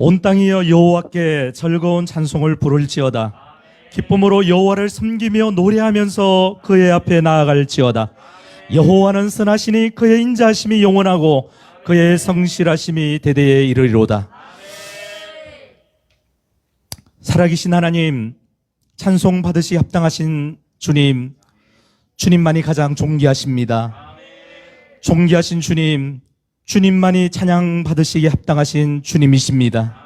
온 땅이여 여호와께 즐거운 찬송을 부를지어다. 기쁨으로 여호와를 섬기며 노래하면서 그의 앞에 나아갈지어다. 여호와는 선하시니 그의 인자하심이 영원하고 그의 성실하심이 대대에 이르리로다. 살아계신 하나님, 찬송 받으시 합당하신 주님, 주님만이 가장 존귀하십니다. 존귀하신 주님, 주님만이 찬양 받으시기에 합당하신 주님이십니다.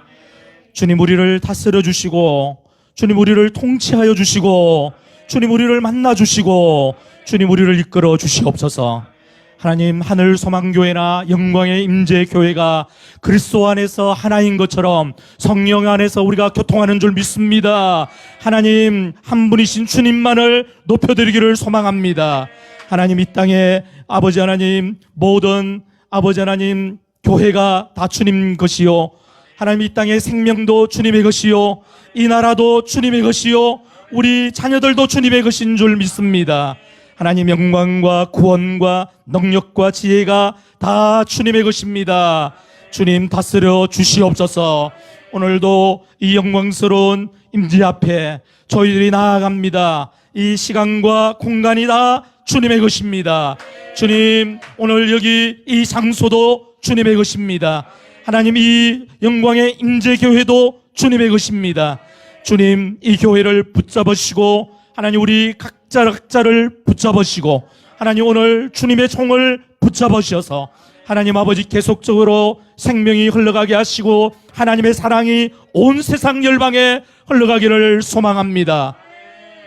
주님 우리를 다스려 주시고, 주님 우리를 통치하여 주시고, 주님 우리를 만나 주시고, 주님 우리를 이끌어 주시옵소서. 하나님, 하늘 소망교회나 영광의 임재교회가 그리스도 안에서 하나인 것처럼 성령 안에서 우리가 교통하는 줄 믿습니다. 하나님, 한 분이신 주님만을 높여드리기를 소망합니다. 하나님, 이 땅에 아버지 하나님, 모든 아버지 하나님, 교회가 다 주님 것이요, 하나님 이 땅의 생명도 주님의 것이요, 이 나라도 주님의 것이요, 우리 자녀들도 주님의 것인 줄 믿습니다. 하나님, 영광과 구원과 능력과 지혜가 다 주님의 것입니다. 주님 다스려 주시옵소서. 오늘도 이 영광스러운 임재 앞에 저희들이 나아갑니다. 이 시간과 공간이 다 주님의 것입니다. 주님, 오늘 여기 이 장소도 주님의 것입니다. 하나님, 이 영광의 임재교회도 주님의 것입니다. 주님, 이 교회를 붙잡으시고 하나님 우리 각자를 붙잡으시고 하나님 오늘 주님의 총을 붙잡으셔서 하나님 아버지 계속적으로 생명이 흘러가게 하시고 하나님의 사랑이 온 세상 열방에 흘러가기를 소망합니다.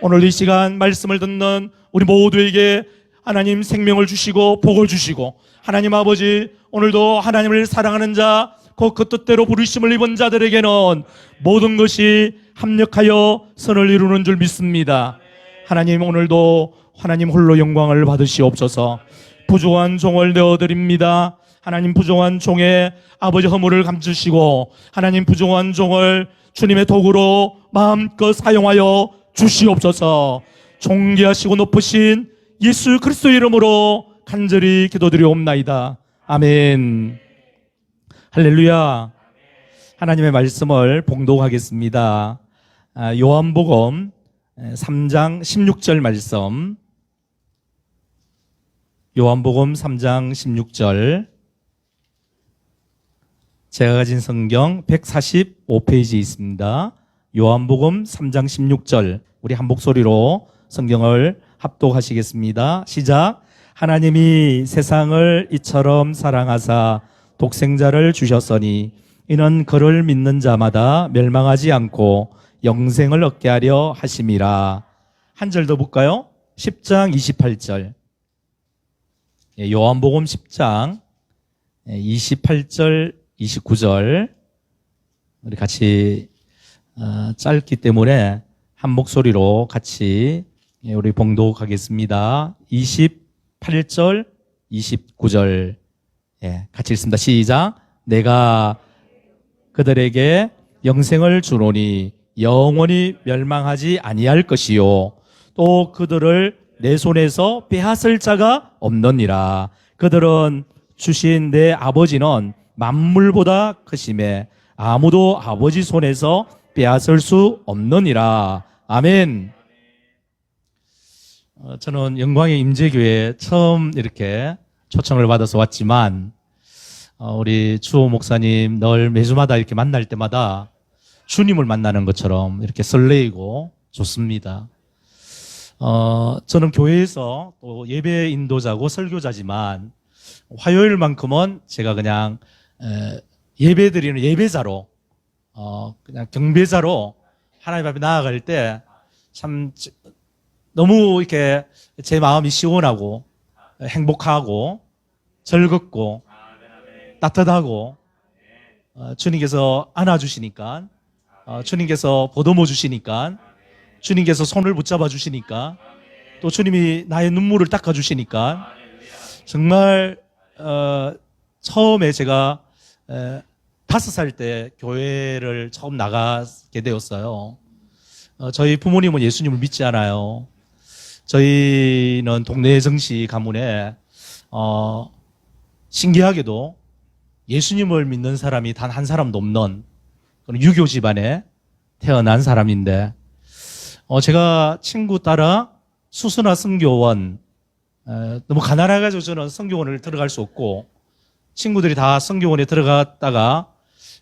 오늘 이 시간 말씀을 듣는 우리 모두에게 하나님 생명을 주시고 복을 주시고 하나님 아버지 오늘도 하나님을 사랑하는 자, 그 뜻대로 부르심을 입은 자들에게는 모든 것이 합력하여 선을 이루는 줄 믿습니다. 하나님, 오늘도 하나님 홀로 영광을 받으시옵소서. 부족한 종을 내어드립니다. 하나님, 부족한 종의 아버지 허물을 감추시고 하나님 부족한 종을 주님의 도구로 마음껏 사용하여 주시옵소서. 존귀하시고 높으신 예수 그리스도의 이름으로 간절히 기도드리옵나이다. 아멘. 할렐루야. 하나님의 말씀을 봉독하겠습니다. 요한복음 3장 16절 말씀. 요한복음 3장 16절. 제가 가진 성경 145페이지에 있습니다. 요한복음 3장 16절. 우리 한 목소리로 성경을 합독하시겠습니다. 시작. 하나님이 세상을 이처럼 사랑하사 독생자를 주셨으니 이는 그를 믿는 자마다 멸망하지 않고 영생을 얻게 하려 하심이라. 한 절 더 볼까요? 10장 28절. 요한복음 10장 28절 29절. 우리 같이 짧기 때문에 한 목소리로 같이 우리 봉독하겠습니다. 28절 29절. 같이 읽습니다. 시작. 내가 그들에게 영생을 주노니 영원히 멸망하지 아니할 것이요 또 그들을 내 손에서 빼앗을 자가 없느니라. 그들은 주신 내 아버지는 만물보다 크심에 아무도 아버지 손에서 빼앗을 수 없느니라. 아멘. 저는 영광의 임재교회에 처음 이렇게 초청을 받아서 왔지만 우리 주호 목사님 늘 매주마다 이렇게 만날 때마다 주님을 만나는 것처럼 이렇게 설레이고 좋습니다. 저는 교회에서 또 예배 인도자고 설교자지만 화요일만큼은 제가 그냥 예배 드리는 예배자로 그냥 경배자로 하나님 앞에 나아갈 때 참 너무 이렇게 제 마음이 시원하고 행복하고 즐겁고 따뜻하고 주님께서 안아주시니까 주님께서 보듬어 주시니까 주님께서 손을 붙잡아 주시니까 또 주님이 나의 눈물을 닦아 주시니까 정말 처음에 제가 5살 때 교회를 처음 나가게 되었어요. 저희 부모님은 예수님을 믿지 않아요. 저희는 동네 정시 가문에 신기하게도 예수님을 믿는 사람이 단 한 사람도 없는 그런 유교 집안에 태어난 사람인데, 제가 친구 따라 수수나 성교원, 너무 가난해가지고 저는 성교원을 들어갈 수 없고, 친구들이 다 성교원에 들어갔다가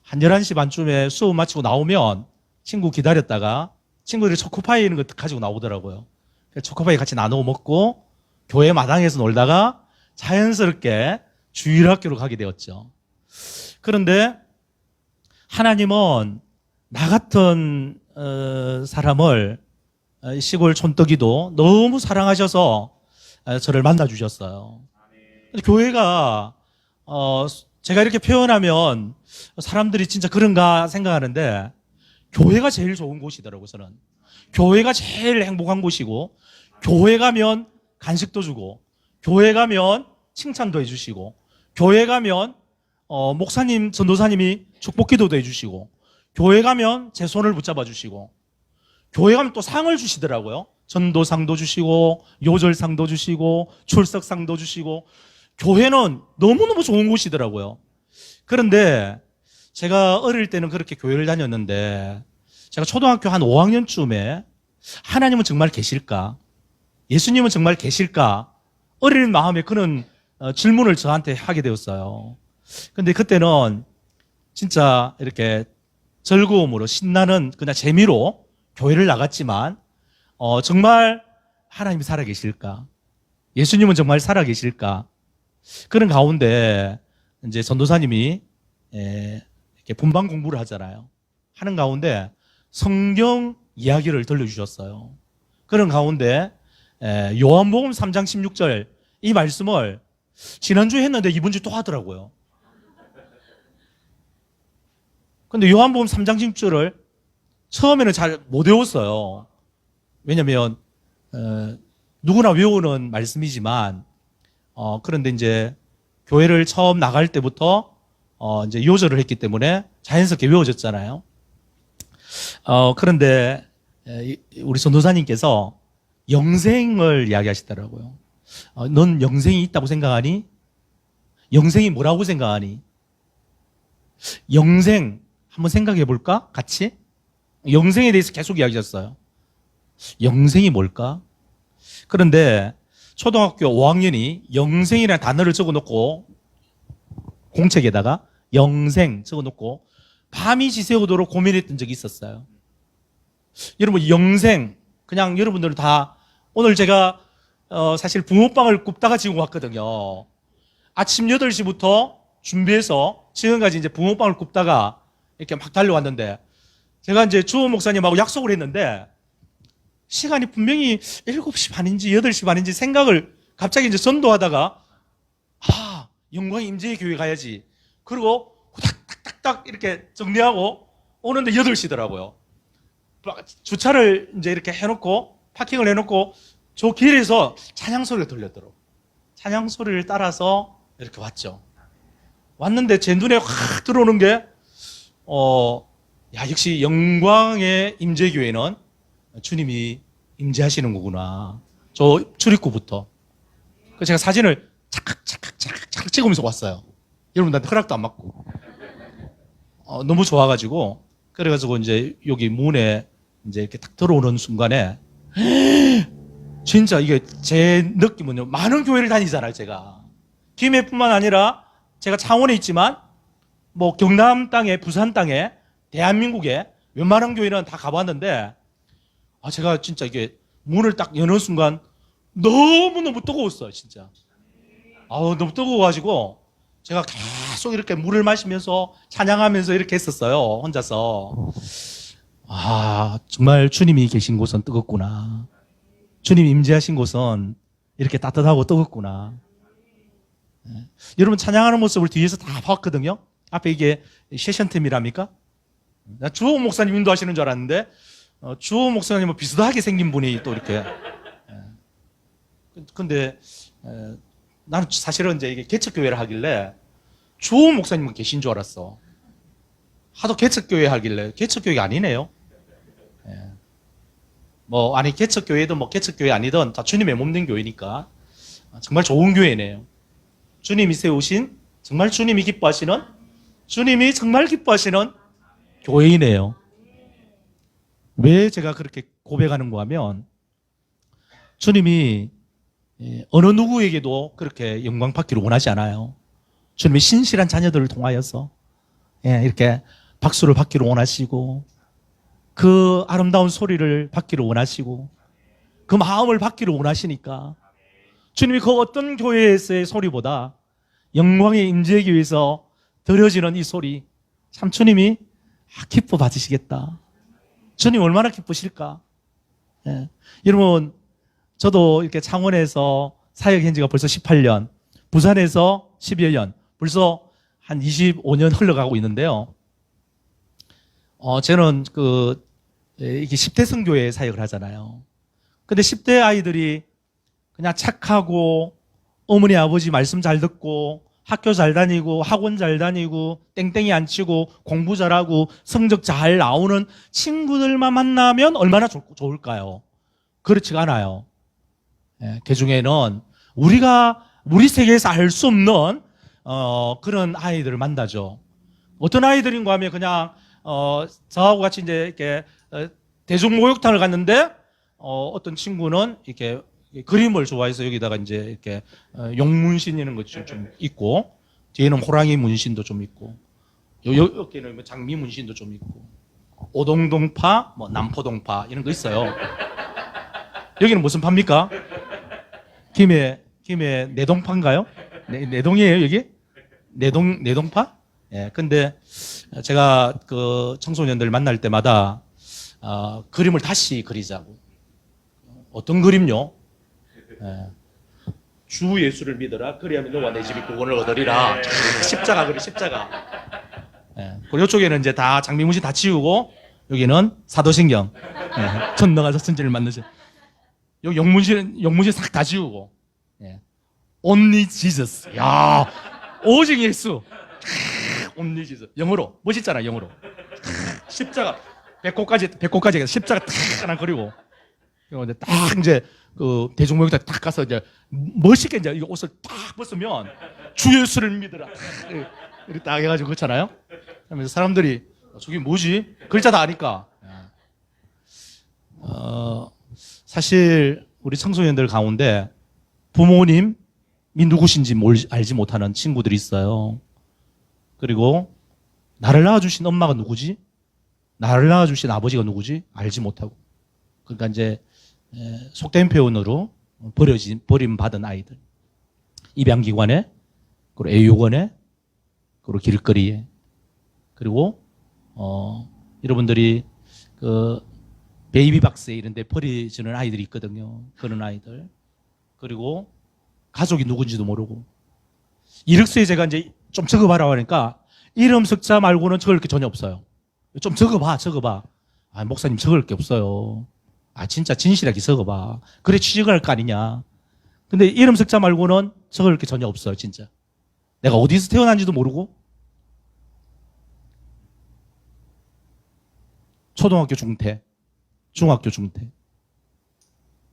한 11시 반쯤에 수업 마치고 나오면 친구 기다렸다가 친구들이 초코파이 이런 거 가지고 나오더라고요. 그래서 초코파이 같이 나누어 먹고 교회 마당에서 놀다가 자연스럽게 주일학교로 가게 되었죠. 그런데 하나님은 나 같은 사람을 시골 촌떡이도 너무 사랑하셔서 저를 만나주셨어요. 근데 교회가 제가 이렇게 표현하면 사람들이 진짜 그런가 생각하는데 교회가 제일 좋은 곳이더라고요. 저는 교회가 제일 행복한 곳이고, 교회 가면 간식도 주고, 교회 가면 칭찬도 해주시고, 교회 가면 목사님, 전도사님이 축복기도도 해주시고, 교회 가면 제 손을 붙잡아 주시고, 교회 가면 또 상을 주시더라고요. 전도상도 주시고, 요절상도 주시고, 출석상도 주시고, 교회는 너무너무 좋은 곳이더라고요. 그런데 제가 어릴 때는 그렇게 교회를 다녔는데, 제가 초등학교 한 5학년쯤에 하나님은 정말 계실까? 예수님은 정말 계실까? 어린 마음에 그런 질문을 저한테 하게 되었어요. 근데 그때는 진짜 이렇게 즐거움으로, 신나는 그냥 재미로 교회를 나갔지만, 정말 하나님이 살아계실까? 예수님은 정말 살아계실까? 그런 가운데 이제 전도사님이 이렇게 분방 공부를 하잖아요. 하는 가운데 성경 이야기를 들려주셨어요. 그런 가운데 요한복음 3장 16절 이 말씀을 지난주에 했는데 이번 주 또 하더라고요. 근데 요한복음 3장 16절을 처음에는 잘 못 외웠어요. 왜냐면 누구나 외우는 말씀이지만, 그런데 이제 교회를 처음 나갈 때부터 이제 요절을 했기 때문에 자연스럽게 외워졌잖아요. 그런데 우리 전도사님께서 영생을 이야기하시더라고요. 넌 영생이 있다고 생각하니? 영생이 뭐라고 생각하니? 영생 한번 생각해 볼까? 같이? 영생에 대해서 계속 이야기하셨어요. 영생이 뭘까? 그런데 초등학교 5학년이 영생이라는 단어를 적어놓고 공책에다가 영생 적어놓고 밤이 지새우도록 고민했던 적이 있었어요. 여러분, 영생 그냥 여러분들 다 오늘 제가 사실 붕어빵을 굽다가 지금 왔거든요. 아침 8시부터 준비해서 지금까지 이제 붕어빵을 굽다가 이렇게 막 달려왔는데, 제가 이제 주호 목사님하고 약속을 했는데 시간이 분명히 7시 반인지 8시 반인지 생각을 갑자기 이제 전도하다가, 영광의 임재의 교회 가야지. 그리고 후닥닥닥닥 이렇게 정리하고 오는데 8시더라고요. 주차를 이제 이렇게 해놓고, 파킹을 해놓고, 저 길에서 찬양 소리가 들렸더라고요. 찬양 소리를 따라서 이렇게 왔죠. 왔는데 제 눈에 확 들어오는 게, 역시 영광의 임재교회는 주님이 임재하시는 거구나. 저 출입구부터. 그래서 제가 사진을 착각 찍으면서 왔어요. 여러분들한테 허락도 안 받고. 너무 좋아가지고, 그래가지고 이제 여기 문에 이제 이렇게 딱 들어오는 순간에, 진짜 이게 제 느낌은요, 많은 교회를 다니잖아요, 제가. 김해뿐만 아니라 제가 창원에 있지만, 뭐 경남 땅에, 부산 땅에, 대한민국에 웬만한 교회는 다 가봤는데, 제가 진짜 이게 문을 딱 여는 순간 너무너무 뜨거웠어요, 진짜. 너무 뜨거워가지고 제가 계속 이렇게 물을 마시면서 찬양하면서 이렇게 했었어요, 혼자서. 정말 주님이 계신 곳은 뜨겁구나. 주님이 임재하신 곳은 이렇게 따뜻하고 뜨겁구나. 여러분, 찬양하는 모습을 뒤에서 다 봤거든요. 앞에 이게 세션팀이랍니까? 나 주호 목사님 인도하시는 줄 알았는데, 주호 목사님은 비슷하게 생긴 분이 또 이렇게. 근데 나는 사실은 이제 이게 개척교회를 하길래 주호 목사님은 계신 줄 알았어. 하도 개척교회 하길래 개척교회가 아니네요. 개척교회든 뭐 개척교회 아니든 다 주님의 몸된 교회니까 정말 좋은 교회네요. 주님이 세우신, 정말 주님이 기뻐하시는, 주님이 정말 기뻐하시는 교회이네요. 왜 제가 그렇게 고백하는가 하면 주님이 어느 누구에게도 그렇게 영광 받기를 원하지 않아요. 주님이 신실한 자녀들을 통하여서 이렇게 박수를 받기를 원하시고 그 아름다운 소리를 받기를 원하시고 그 마음을 받기를 원하시니까 주님이 그 어떤 교회에서의 소리보다 영광의 임재하기 위해서 드려지는 이 소리 참 주님이 기뻐 받으시겠다. 주님 얼마나 기쁘실까. 여러분 저도 이렇게 창원에서 사역한 지가 벌써 18년, 부산에서 12여 년, 벌써 한 25년 흘러가고 있는데요. 저는 이게 10대 성교회 사역을 하잖아요. 근데 10대 아이들이 그냥 착하고 어머니 아버지 말씀 잘 듣고 학교 잘 다니고 학원 잘 다니고 땡땡이 안 치고 공부 잘하고 성적 잘 나오는 친구들만 만나면 얼마나 좋을까요? 그렇지가 않아요. 그 중에는 우리 세계에서 알 수 없는 그런 아이들을 만나죠. 어떤 아이들인가 하면 그냥 저하고 같이 이제 이렇게 대중목욕탕을 갔는데 어떤 친구는 이렇게 그림을 좋아해서 여기다가 이제 이렇게 용문신 이런 것 좀 있고 뒤에는 호랑이 문신도 좀 있고 여기는 장미 문신도 좀 있고 오동동파, 남포동파 이런 거 있어요. 여기는 무슨 파입니까? 김해 내동파인가요? 내동이에요 여기? 내동파? 근데 제가 그 청소년들 만날 때마다 그림을 다시 그리자고. 어떤 그림요? 주 예수를 믿어라. 그리하면 너와 내 집이 구원을 얻으리라. 십자가 그래, 십자가. 그리고 이쪽에는 이제 다 장미문신 다 지우고 여기는 사도신경. 전능하사 천지를 만드신. 여기 영문신 싹 다 지우고. Only Jesus. 야, 오직 예수. Only Jesus. 영어로 멋있잖아, 영어로. 십자가 배꼽까지 십자가 탁 하나 그리고. 그리고 이제 딱 이제 그 대중목욕탕 딱 가서 이제 멋있게 이제 이 옷을 딱 벗으면 주 예수를 믿으라. 이렇게 딱 해가지고 그렇잖아요. 그러면서 사람들이 저게 뭐지? 글자 다 아니까. 사실 우리 청소년들 가운데 부모님이 누구신지 알지 못하는 친구들이 있어요. 그리고 나를 낳아주신 엄마가 누구지? 나를 낳아주신 아버지가 누구지? 알지 못하고. 그러니까 이제 속된 표현으로 버림받은 아이들. 입양기관에, 그리고 애육원에, 그리고 길거리에. 그리고 여러분들이 그 베이비박스에 이런 데 버려지는 아이들이 있거든요. 그런 아이들. 그리고 가족이 누군지도 모르고. 이력서에 제가 이제 좀 적어봐라 하니까 이름 석자 말고는 적을 게 전혀 없어요. 좀 적어봐. 목사님 적을 게 없어요. 진짜 진실하게 적어봐. 그래 취직할 거 아니냐. 근데 이름 석자 말고는 적을 게 전혀 없어요, 진짜. 내가 어디서 태어난지도 모르고. 초등학교 중퇴, 중학교 중퇴.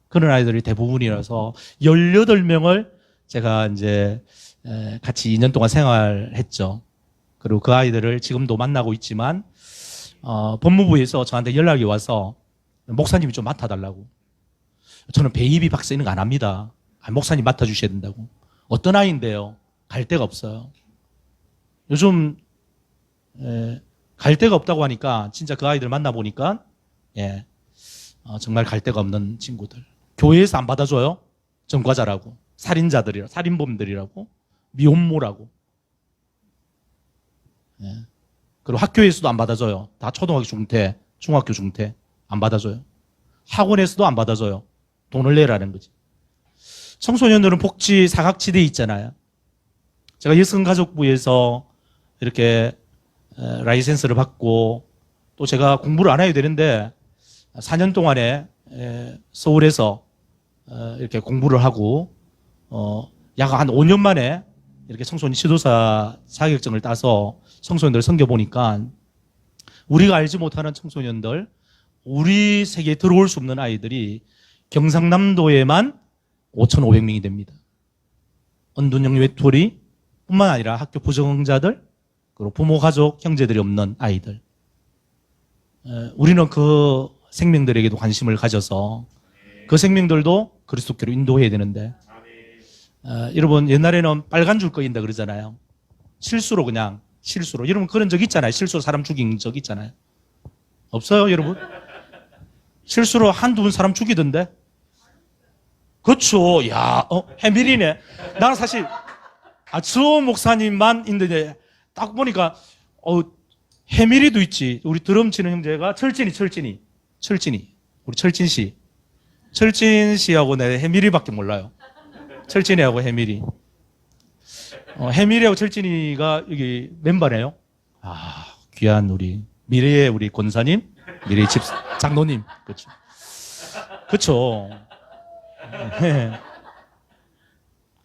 그런 아이들이 대부분이라서 18명을 제가 이제 같이 2년 동안 생활했죠. 그리고 그 아이들을 지금도 만나고 있지만 법무부에서 저한테 연락이 와서 목사님이 좀 맡아달라고. 저는 베이비 박사 이런 거 안 합니다. 목사님 맡아주셔야 된다고. 어떤 아이인데요? 갈 데가 없어요. 요즘 갈 데가 없다고 하니까 진짜 그 아이들 만나보니까 정말 갈 데가 없는 친구들. 교회에서 안 받아줘요. 전과자라고, 살인자들이라고, 살인범들이라고, 미혼모라고. 그리고 학교에서도 안 받아줘요. 다 초등학교 중퇴, 중학교 중퇴 안 받아줘요. 학원에서도 안 받아줘요. 돈을 내라는 거지. 청소년들은 복지 사각지대에 있잖아요. 제가 여성가족부에서 이렇게 라이센스를 받고 또 제가 공부를 안 해야 되는데 4년 동안에 서울에서 이렇게 공부를 하고 약 한 5년 만에 이렇게 청소년 지도사 자격증을 따서 청소년들을 섬겨보니까 우리가 알지 못하는 청소년들, 우리 세계에 들어올 수 없는 아이들이 경상남도에만 5,500명이 됩니다. 은둔형 외톨이 뿐만 아니라 학교 부정자들, 그리고 부모, 가족, 형제들이 없는 아이들. 우리는 그 생명들에게도 관심을 가져서 그 생명들도 그리스도께로 인도해야 되는데, 여러분 옛날에는 빨간 줄 꺼인다 그러잖아요. 실수로 그냥 실수로. 여러분 그런 적 있잖아요. 실수로 사람 죽인 적 있잖아요. 없어요, 여러분? 실수로 한두 분 사람 죽이던데? 그렇죠. 야, 해밀이네. 나는 사실 주호 목사님만 있는데 딱 보니까 해밀이도 있지. 우리 드럼 치는 형제가 철진이. 우리 철진 씨. 철진 씨하고 내 해밀이밖에 몰라요. 철진이하고 해밀이. 해밀이하고 철진이가 여기 멤버네요. 귀한 우리 미래의 우리 권사님, 미래의 집 장로님. 그렇죠. 그렇죠.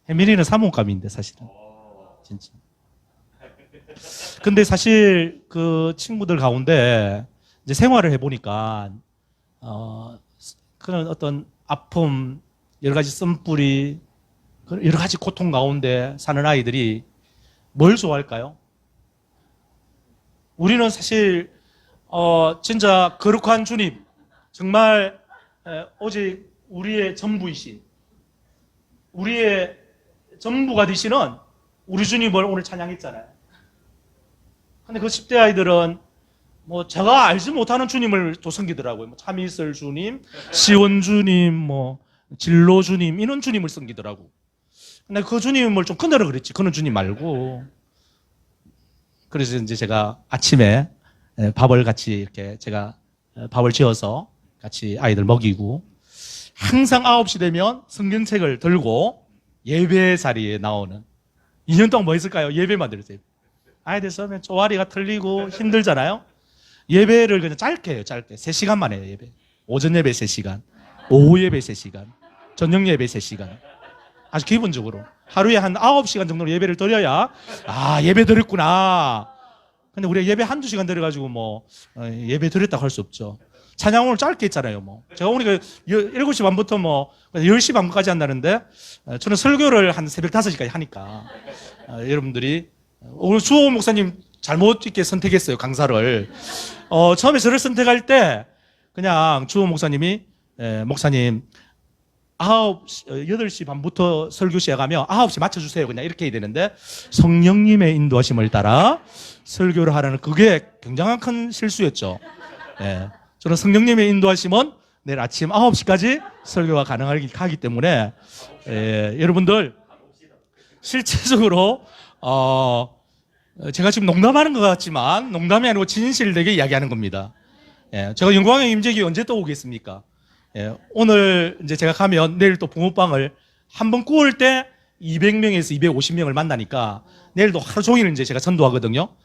해밀이는 사모감인데 사실은. 진짜. 근데 사실 그 친구들 가운데 이제 생활을 해보니까 그런 어떤 아픔, 여러 가지 쓴뿌리, 여러 가지 고통 가운데 사는 아이들이 뭘 좋아할까요? 우리는 사실 진짜 거룩한 주님, 정말 오직 우리의 전부이신, 우리의 전부가 되시는 우리 주님을 오늘 찬양했잖아요. 근데 그 10대 아이들은 뭐 제가 알지 못하는 주님을 또 섬기더라고요. 뭐 참이슬 주님, 시온 주님, 뭐 진로 주님, 이런 주님을 섬기더라고. 근데 그 주님을 좀 큰다고 그랬지. 그런 주님 말고. 그래서 이제 제가 아침에 밥을 같이 이렇게 제가 밥을 지어서 같이 아이들 먹이고, 항상 9시 되면 성경책을 들고 예배 자리에 나오는. 2년 동안 뭐 했을까요? 예배만 들었어요. 아이들 처음에 쪼아리가 틀리고 힘들잖아요. 예배를 그냥 짧게 해요. 짧게 3시간만 해요. 예배. 오전 예배 3시간, 오후 예배 3시간, 저녁 예배 3시간. 아주 기본적으로 하루에 한 9시간 정도로 예배를 드려야 예배 드렸구나. 근데 우리가 예배 한두 시간 드려가지고 뭐 예배 드렸다고 할 수 없죠. 찬양 오늘 짧게 했잖아요. 뭐 제가 오니까 7시 반부터 뭐 10시 반까지 한다는데, 저는 설교를 한 새벽 5시까지 하니까 여러분들이 오늘 주호 목사님 잘못 있게 선택했어요. 강사를. 처음에 저를 선택할 때 그냥 주호 목사님이 목사님 8시 반부터 설교 시작하면 9시 맞춰주세요. 그냥 이렇게 해야 되는데, 성령님의 인도하심을 따라 설교를 하라는, 그게 굉장한 큰 실수였죠. 저는 성령님의 인도하심은 내일 아침 9시까지 설교가 가능하기 때문에, 여러분들 실제적으로 제가 지금 농담하는 것 같지만 농담이 아니고 진실되게 이야기하는 겁니다. 제가 영광의 임재기 언제 또 오겠습니까? 오늘 이제 제가 가면 내일 또 붕어빵을 한 번 구울 때 200명에서 250명을 만나니까 내일도 하루 종일 이제 제가 전도하거든요.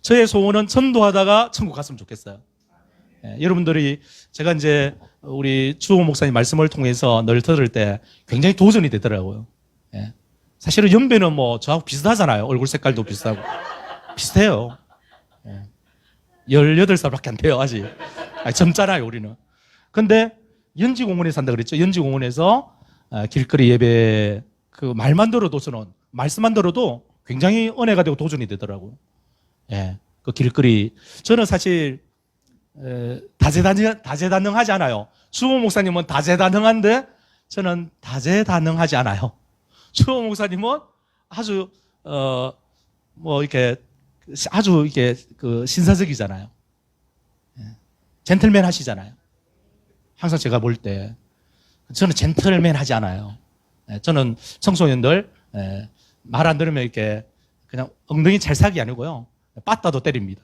저의 소원은 전도하다가 천국 갔으면 좋겠어요. 여러분들이 제가 이제 우리 주호 목사님 말씀을 통해서 늘 들을 때 굉장히 도전이 되더라고요. 사실은 연배는 뭐 저하고 비슷하잖아요. 얼굴 색깔도 비슷하고. 비슷해요. 18살밖에 안 돼요, 아직. 젊잖아요, 우리는. 근데 연지공원에 산다 그랬죠. 연지공원에서 길거리 예배, 그 말만 들어도 저는, 말씀만 들어도 굉장히 은혜가 되고 도전이 되더라고요. 그 길거리. 저는 사실 다재다능하지 않아요. 주호 목사님은 다재다능한데 저는 다재다능하지 않아요. 주호 목사님은 아주 아주 이렇게 그 신사적이잖아요. 젠틀맨 하시잖아요. 항상 제가 볼 때 저는 젠틀맨 하지 않아요. 저는 청소년들 말 안 들으면 이렇게 그냥 엉덩이 찰싹이 아니고요, 빠따도 때립니다.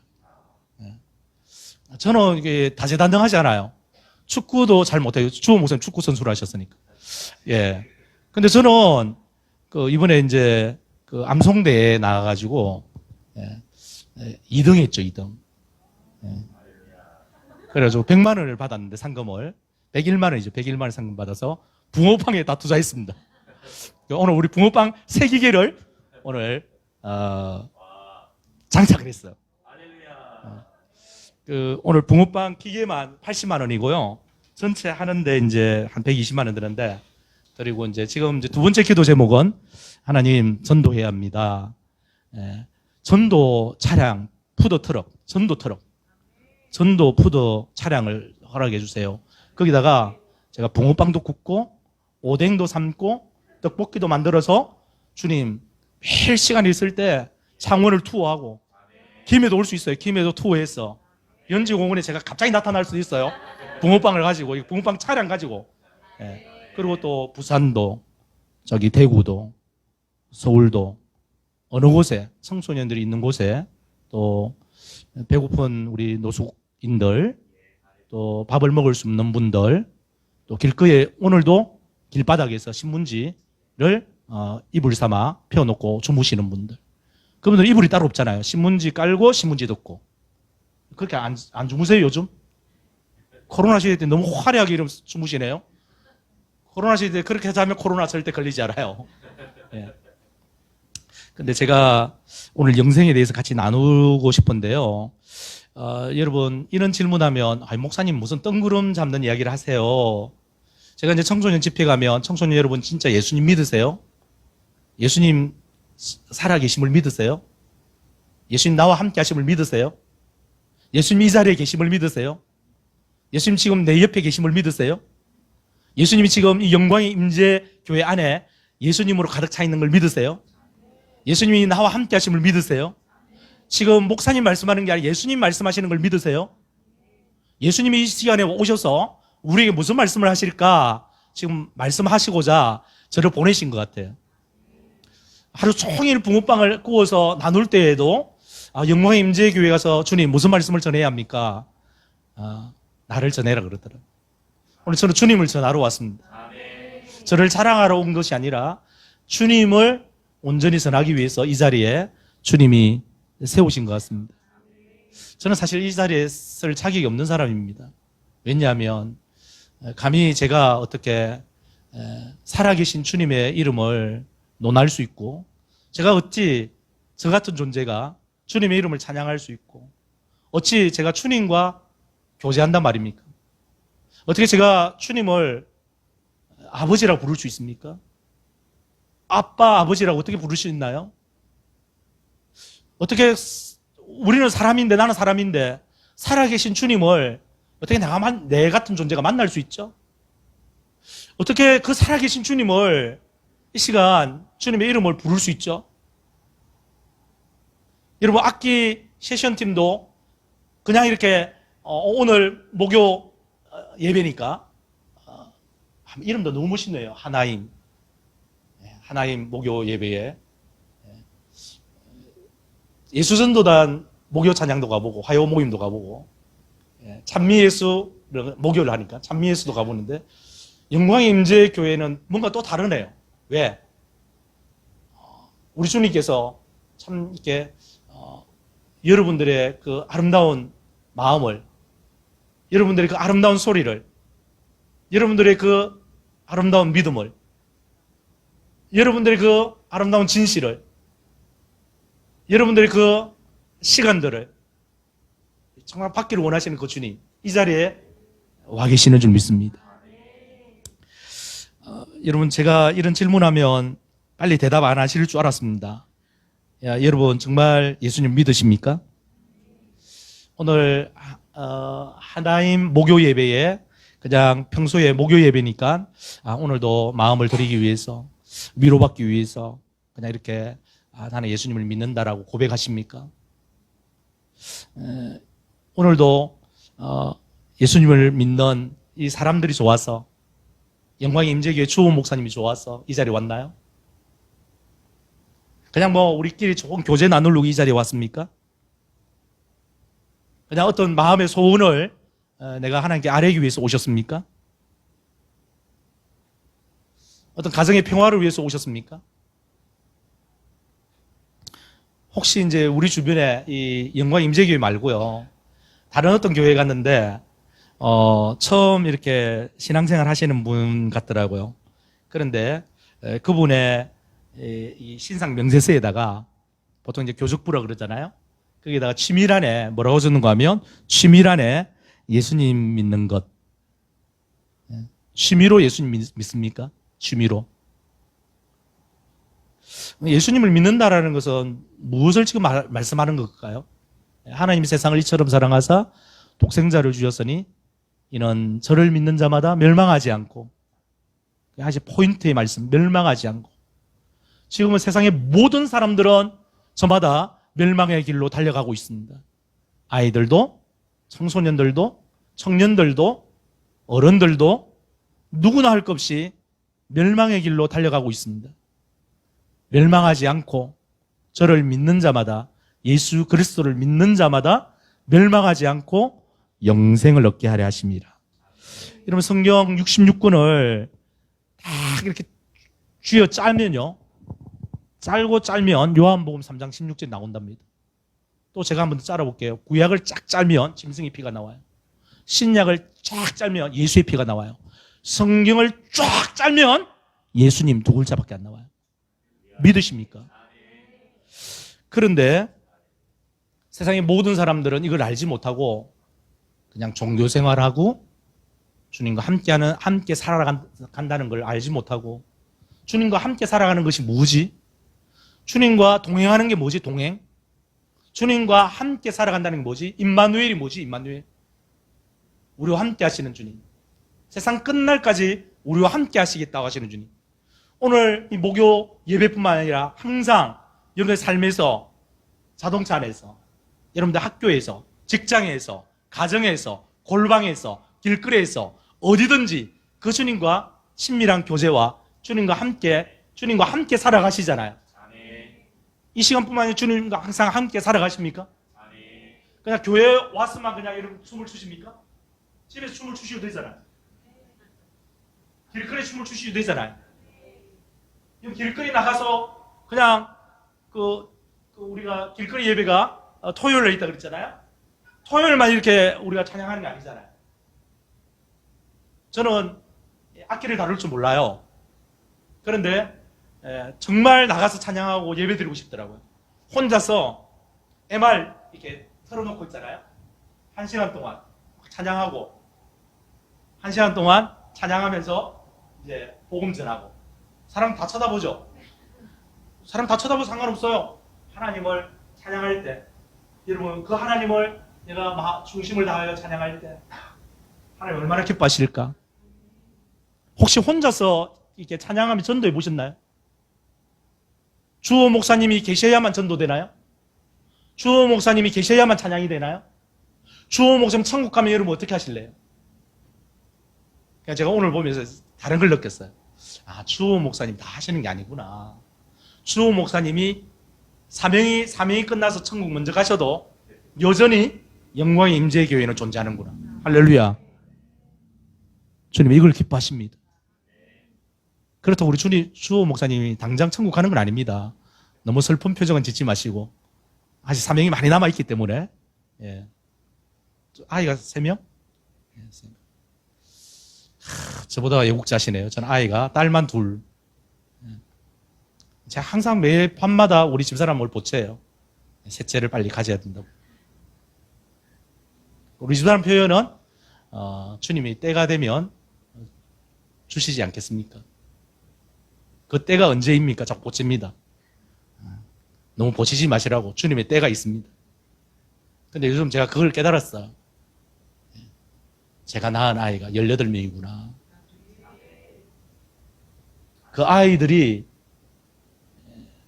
저는 이게 다재다능하지 않아요. 축구도 잘 못해요. 주호 목사님 축구 선수를 하셨으니까. 근데 저는 이번에 이제 그 암송대에 나가가지고 2등 했죠, 2등. 그래가지고 100만 원을 받았는데, 상금을 101만 원이죠. 101만 원 상금 받아서 붕어빵에 다 투자했습니다. 오늘 우리 붕어빵 3기계를 오늘 장착을 했어요. 오늘 붕어빵 기계만 80만 원이고요. 전체 하는데 이제 한 120만 원 드는데, 그리고 이제 지금 이제 두 번째 기도 제목은 하나님 전도해야 합니다. 전도 차량, 푸드 트럭, 전도 트럭. 전도 푸드 차량을 허락해 주세요. 거기다가 제가 붕어빵도 굽고 오뎅도 삶고 떡볶이도 만들어서 주님 매일 시간 있을 때 창원을 투어하고 김해도 올 수 있어요. 김해도 투어해서 연지공원에 제가 갑자기 나타날 수도 있어요. 붕어빵을 가지고 붕어빵 차량 가지고. 예. 그리고 또 부산도 저기 대구도 서울도 어느 곳에 청소년들이 있는 곳에 또 배고픈 우리 노숙인들 또 밥을 먹을 수 없는 분들 또 길거리에 오늘도 길바닥에서 신문지를 이불 삼아 펴놓고 주무시는 분들 그분들 이불이 따로 없잖아요. 신문지 깔고 신문지 덮고 그렇게 안 주무세요 요즘? 코로나 시대 때 너무 화려하게 이러면서 주무시네요. 코로나 시대 때 그렇게 자면 코로나 절대 걸리지 않아요. 예. 근데 제가 오늘 영생에 대해서 같이 나누고 싶은데요. 여러분 이런 질문하면 목사님 무슨 뜬구름 잡는 이야기를 하세요. 제가 이제 청소년 집회 가면 청소년 여러분 진짜 예수님 믿으세요? 예수님 살아계심을 믿으세요? 예수님 나와 함께 하심을 믿으세요? 예수님 이 자리에 계심을 믿으세요? 예수님 지금 내 옆에 계심을 믿으세요? 예수님이 지금 이 영광의 임재 교회 안에 예수님으로 가득 차 있는 걸 믿으세요? 예수님이 나와 함께 하심을 믿으세요? 지금 목사님 말씀하는 게 아니라 예수님 말씀하시는 걸 믿으세요? 예수님이 이 시간에 오셔서 우리에게 무슨 말씀을 하실까 지금 말씀하시고자 저를 보내신 것 같아요. 하루 종일 붕어빵을 구워서 나눌 때에도 영광의 임재교회 가서 주님 무슨 말씀을 전해야 합니까? 나를 전해라 그러더라고요. 오늘 저는 주님을 전하러 왔습니다. 저를 자랑하러 온 것이 아니라 주님을 온전히 전하기 위해서 이 자리에 주님이 세우신 것 같습니다. 저는 사실 이 자리에 쓸 자격이 없는 사람입니다. 왜냐하면 감히 제가 어떻게 살아계신 주님의 이름을 논할 수 있고 제가 어찌 저 같은 존재가 주님의 이름을 찬양할 수 있고 어찌 제가 주님과 교제한단 말입니까? 어떻게 제가 주님을 아버지라고 부를 수 있습니까? 아빠, 아버지라고 어떻게 부를 수 있나요? 어떻게 우리는 사람인데 나는 사람인데 살아계신 주님을 어떻게 내 같은 존재가 만날 수 있죠? 어떻게 그 살아계신 주님을 이 시간 주님의 이름을 부를 수 있죠? 여러분 악기 세션팀도 그냥 이렇게 오늘 목요 예배니까 이름도 너무 멋있네요. 하나임 목요 예배에 예수전도단 목요 찬양도 가보고 화요 모임도 가보고 찬미예수 목요를 하니까 찬미예수도 가보는데 영광의 임재 교회는 뭔가 또 다르네요. 왜? 우리 주님께서 참 이렇게 여러분들의 그 아름다운 마음을 여러분들의 그 아름다운 소리를 여러분들의 그 아름다운 믿음을 여러분들의 그 아름다운 진실을 여러분들의 그 시간들을 정말 받기를 원하시는 그 주님 이 자리에 와 계시는 줄 믿습니다. 여러분 제가 이런 질문하면 빨리 대답 안 하실 줄 알았습니다. 여러분 정말 예수님 믿으십니까? 오늘 하나임 목요 예배에 그냥 평소에 목요 예배니까 오늘도 마음을 드리기 위해서 위로받기 위해서 그냥 이렇게 나는 예수님을 믿는다라고 고백하십니까? 오늘도 예수님을 믿는 이 사람들이 좋아서 영광의 임재교회 주원 목사님이 좋아서 이 자리에 왔나요? 그냥 우리끼리 조금 교제 나누려고 이 자리에 왔습니까? 그냥 어떤 마음의 소원을 내가 하나님께 아뢰기 위해서 오셨습니까? 어떤 가정의 평화를 위해서 오셨습니까? 혹시 이제 우리 주변에 이 영광 임재교회 말고요 다른 어떤 교회 갔는데 처음 이렇게 신앙생활 하시는 분 같더라고요. 그런데 그분의 이 신상 명세서에다가 보통 이제 교적부라 그러잖아요. 거기다가 취밀안에 뭐라고 적는가 하면 취밀안에 예수님 믿는 것. 취미로 예수님 믿습니까? 취미로. 예수님을 믿는다라는 것은 무엇을 지금 말씀하는 걸까요? 하나님이 세상을 이처럼 사랑하사 독생자를 주셨으니 이는 저를 믿는 자마다 멸망하지 않고, 아주 포인트의 말씀, 멸망하지 않고. 지금은 세상의 모든 사람들은 저마다 멸망의 길로 달려가고 있습니다. 아이들도, 청소년들도, 청년들도, 어른들도 누구나 할 것 없이 멸망의 길로 달려가고 있습니다. 멸망하지 않고 저를 믿는 자마다, 예수 그리스도를 믿는 자마다 멸망하지 않고 영생을 얻게 하려 하십니다. 여러분, 성경 66권을 딱 이렇게 쥐어 짜면요, 짧고 짧면 요한복음 3장 16절 나온답니다. 또 제가 한번 더 짜볼게요. 구약을 쫙 짜면 짐승의 피가 나와요. 신약을 쫙 짜면 예수의 피가 나와요. 성경을 쫙 짜면 예수님 두 글자밖에 안 나와요. 믿으십니까? 그런데 세상의 모든 사람들은 이걸 알지 못하고 그냥 종교 생활하고 주님과 함께 살아간다는 걸 알지 못하고, 주님과 함께 살아가는 것이 뭐지? 주님과 동행하는 게 뭐지? 동행? 주님과 함께 살아간다는 게 뭐지? 임마누엘이 뭐지? 임마누엘. 우리와 함께 하시는 주님. 세상 끝날까지 우리와 함께 하시겠다고 하시는 주님. 오늘 이 목요 예배뿐만 아니라 항상 여러분의 삶에서, 자동차 안에서, 여러분들 학교에서, 직장에서, 가정에서, 골방에서, 길거리에서, 어디든지 그 주님과 친밀한 교제와 주님과 함께 살아가시잖아요. 이 시간뿐만 아니라 주님과 항상 함께 살아가십니까? 그냥 교회 왔으면 그냥 여러분 춤을 추십니까? 집에서 춤을 추셔도 되잖아요. 길거리에 춤을 추셔도 되잖아요. 길거리 나가서 그냥 우리가 길거리 예배가 토요일에 있다 그랬잖아요. 토요일만 이렇게 우리가 찬양하는 게 아니잖아요. 저는 악기를 다룰 줄 몰라요. 그런데 정말 나가서 찬양하고 예배 드리고 싶더라고요. 혼자서 MR 이렇게 틀어놓고 있잖아요. 1시간 동안 찬양하고, 1시간 동안 찬양하면서 이제 복음 전하고. 사람 다 쳐다보죠? 사람 다 쳐다보고 상관없어요. 하나님을 찬양할 때, 여러분 그 하나님을 내가 중심을 다하여 찬양할 때 하나님 얼마나 기뻐하실까? 혹시 혼자서 이렇게 찬양하면 전도해 보셨나요? 주호 목사님이 계셔야만 전도되나요? 주호 목사님이 계셔야만 찬양이 되나요? 주호 목사님 천국 가면 여러분 어떻게 하실래요? 그냥 제가 오늘 보면서 다른 걸 느꼈어요. 아, 주호 목사님 다 하시는 게 아니구나. 주호 목사님이 사명이 끝나서 천국 먼저 가셔도 여전히 영광의 임재의 교회는 존재하는구나. 할렐루야. 주님 이걸 기뻐하십니다. 그렇다고 우리 주호 목사님이 당장 천국 가는 건 아닙니다. 너무 슬픈 표정은 짓지 마시고, 아직 사명이 많이 남아있기 때문에. 예. 아이가 3명? 예, 3명. 저보다 외국자시네요. 저는 아이가 딸만 2. 예. 제가 항상 매일 밤마다 우리 집사람을 보채요. 셋째를 빨리 가져야 된다고. 우리 집사람 표현은 주님이 때가 되면 주시지 않겠습니까? 그 때가 언제입니까? 자꾸 보칩니다. 너무 보치지 마시라고. 주님의 때가 있습니다. 근데 요즘 제가 그걸 깨달았어요. 제가 낳은 아이가 18명이구나. 그 아이들이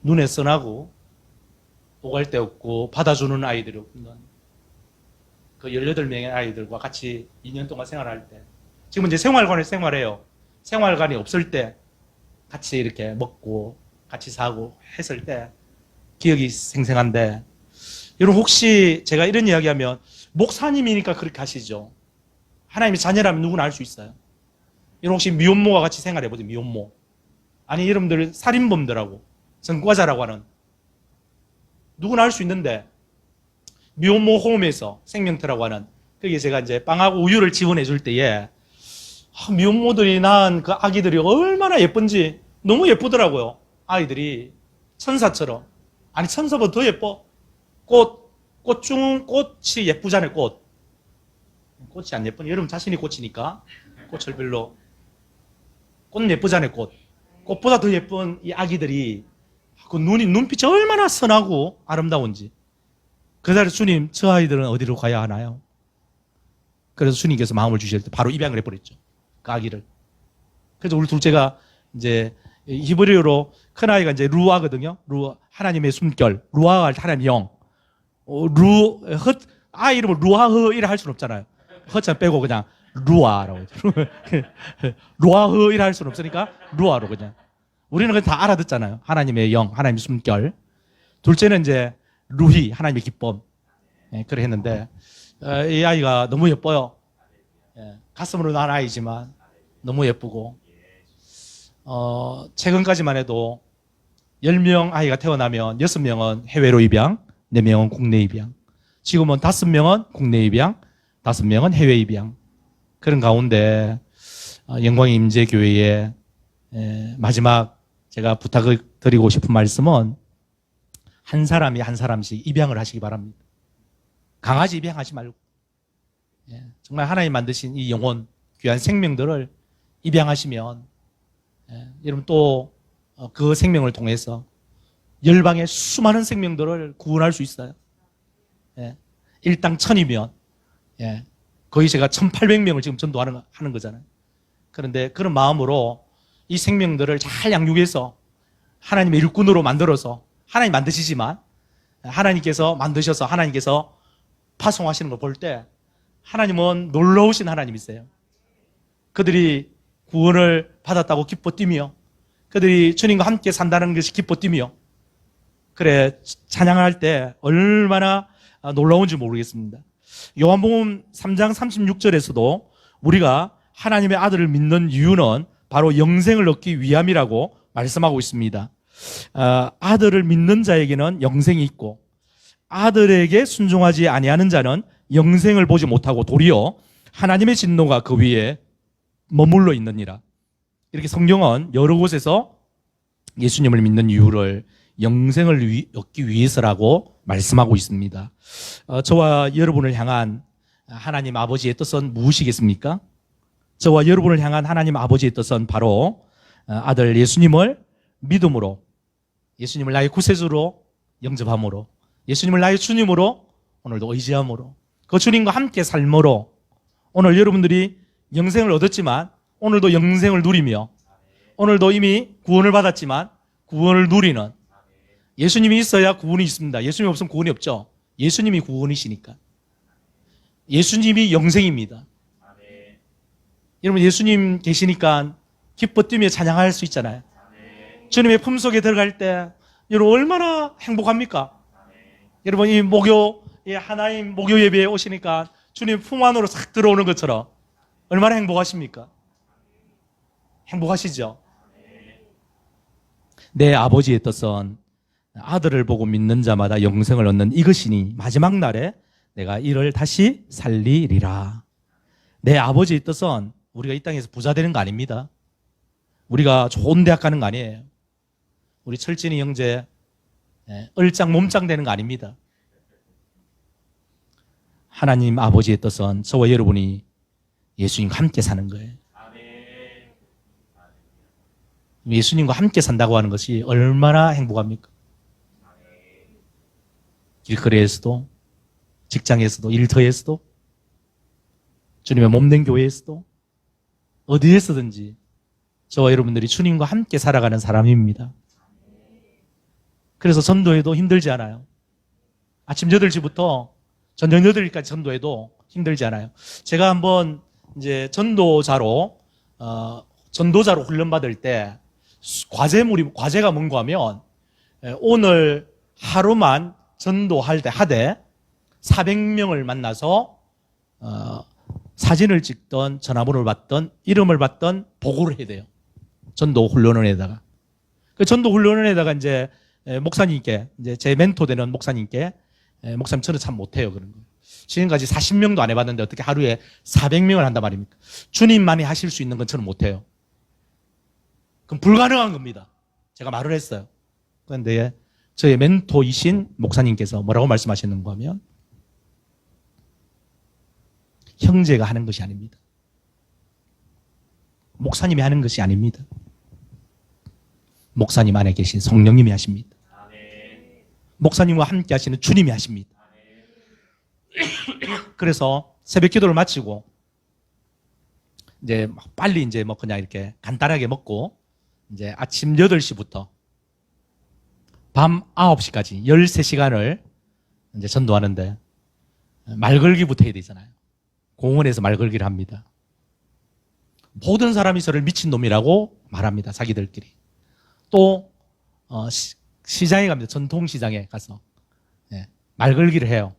눈에 선하고 오갈 데 없고 받아주는 아이들이 없는 그 18명의 아이들과 같이 2년 동안 생활할 때, 지금 이제 생활관에 생활해요. 생활관이 없을 때 같이 이렇게 먹고 같이 사고 했을 때 기억이 생생한데, 여러분 혹시 제가 이런 이야기하면 목사님이니까 그렇게 하시죠. 하나님의 자녀라면 누구나 알 수 있어요. 여러분 혹시 미혼모와 같이 생활해보세요. 미혼모. 아니 여러분들 살인범들하고 전과자라고 하는, 누구나 알 수 있는데 미혼모 홈에서 생명터라고 하는, 거기에 제가 이제 빵하고 우유를 지원해 줄 때에 미혼모들이 낳은 그 아기들이 얼마나 예쁜지 너무 예쁘더라고요. 아이들이 천사처럼. 아니 천사보다 더 예뻐. 꽃 중 꽃이 예쁘잖아요. 꽃이 안 예쁜, 여러분 자신이 꽃이니까 꽃을 별로. 꽃은 예쁘잖아요. 꽃보다 더 예쁜 이 아기들이 그 눈빛이 얼마나 선하고 아름다운지. 그날에 주님, 저 아이들은 어디로 가야 하나요? 그래서 주님께서 마음을 주실 때 바로 입양을 해버렸죠. 그 아기를. 그래서 우리 둘째가 이제 히브리어로 큰아이가 이제 루아거든요. 하나님의 숨결. 루아가 하나님의 영. 아이 이름을 루아흐 이라 할 수는 없잖아요. 허자 빼고 그냥 루아라고. 루아흐 이라 할 수는 없으니까 루아로 그냥. 우리는 그냥 다 알아듣잖아요. 하나님의 영, 하나님의 숨결. 둘째는 이제 루히, 하나님의 기쁨. 예, 그래 했는데, 이 아이가 너무 예뻐요. 예, 가슴으로 난 아이지만 너무 예쁘고, 최근까지만 해도 10명 아이가 태어나면 6명은 해외로 입양, 4명은 국내 입양. 지금은 5명은 국내 입양, 5명은 해외 입양. 그런 가운데 영광의 임재교회에 마지막 제가 부탁을 드리고 싶은 말씀은 한 사람이 한 사람씩 입양을 하시기 바랍니다. 강아지 입양하지 말고 정말 하나님 만드신 이 영혼, 귀한 생명들을 입양하시면 여러분 또 그 생명을 통해서 열방의 수많은 생명들을 구원할 수 있어요. 일당 1000이면 거의 제가 1800명을 지금 전도하는 거잖아요. 그런데 그런 마음으로 이 생명들을 잘 양육해서 하나님의 일꾼으로 만들어서 하나님 만드시지만 하나님께서 만드셔서 하나님께서 파송하시는 걸 볼 때 하나님은 놀라우신 하나님이세요. 그들이 구원을 받았다고 기뻐 뛰며 그들이 주님과 함께 산다는 것이 기뻐 뛰며 그래 찬양할 때 얼마나 놀라운지 모르겠습니다. 요한복음 3장 36절에서도 우리가 하나님의 아들을 믿는 이유는 바로 영생을 얻기 위함이라고 말씀하고 있습니다. 아들을 믿는 자에게는 영생이 있고 아들에게 순종하지 아니하는 자는 영생을 보지 못하고 도리어 하나님의 진노가 그 위에 머물러 있느니라. 이렇게 성경은 여러 곳에서 예수님을 믿는 이유를 영생을 얻기 위해서라고 말씀하고 있습니다. 저와 여러분을 향한 하나님 아버지의 뜻은 무엇이겠습니까? 저와 여러분을 향한 하나님 아버지의 뜻은 바로 아들 예수님을 믿음으로, 예수님을 나의 구세주로 영접함으로, 예수님을 나의 주님으로 오늘도 의지함으로, 그 주님과 함께 삶으로 오늘 여러분들이 영생을 얻었지만 오늘도 영생을 누리며 오늘도 이미 구원을 받았지만 구원을 누리는, 예수님이 있어야 구원이 있습니다. 예수님이 없으면 구원이 없죠. 예수님이 구원이시니까. 예수님이 영생입니다. 여러분 예수님 계시니까 기뻐 뛰며 찬양할 수 있잖아요. 주님의 품속에 들어갈 때 여러분 얼마나 행복합니까? 여러분 이 하나님 목요 예배에 오시니까 주님 품 안으로 싹 들어오는 것처럼 얼마나 행복하십니까? 행복하시죠? 내 아버지의 뜻은 아들을 보고 믿는 자마다 영생을 얻는 이것이니 마지막 날에 내가 이를 다시 살리리라. 내 아버지의 뜻은 우리가 이 땅에서 부자 되는 거 아닙니다. 우리가 좋은 대학 가는 거 아니에요. 우리 철진이 형제 얼짱 몸짱 되는 거 아닙니다. 하나님 아버지의 뜻은 저와 여러분이 예수님과 함께 사는 거예요. 예수님과 함께 산다고 하는 것이 얼마나 행복합니까? 길거리에서도, 직장에서도, 일터에서도, 주님의 몸된 교회에서도, 어디에서든지 저와 여러분들이 주님과 함께 살아가는 사람입니다. 그래서 전도해도 힘들지 않아요. 아침 8시부터 저녁 8시까지 전도해도 힘들지 않아요. 제가 한번 이제 전도자로 훈련받을 때 과제가 뭔가 하면 오늘 하루만 전도할 때 하되 400명을 만나서 사진을 찍던 전화번호를 받던 이름을 받던 보고를 해야 돼요. 전도 훈련원에다가. 그 전도 훈련원에다가 이제 목사님께 이제 제 멘토 되는 목사님께 목사님 저는 참 못해요 그런 거. 지금까지 40명도 안 해봤는데 어떻게 하루에 400명을 한단 말입니까? 주님만이 하실 수 있는 건 저는 못해요. 그럼 불가능한 겁니다. 제가 말을 했어요. 그런데 저의 멘토이신 목사님께서 뭐라고 말씀하셨는가 하면 형제가 하는 것이 아닙니다. 목사님이 하는 것이 아닙니다. 목사님 안에 계신 성령님이 하십니다. 목사님과 함께 하시는 주님이 하십니다. 그래서 새벽 기도를 마치고 이제 빨리 이제 뭐 그냥 이렇게 간단하게 먹고 이제 아침 8시부터 밤 9시까지 13시간을 이제 전도하는데 말걸기부터 해야 되잖아요. 공원에서 말걸기를 합니다. 모든 사람이 저를 미친놈이라고 말합니다. 자기들끼리. 또 시장에 갑니다. 전통시장에 가서 말걸기를 해요.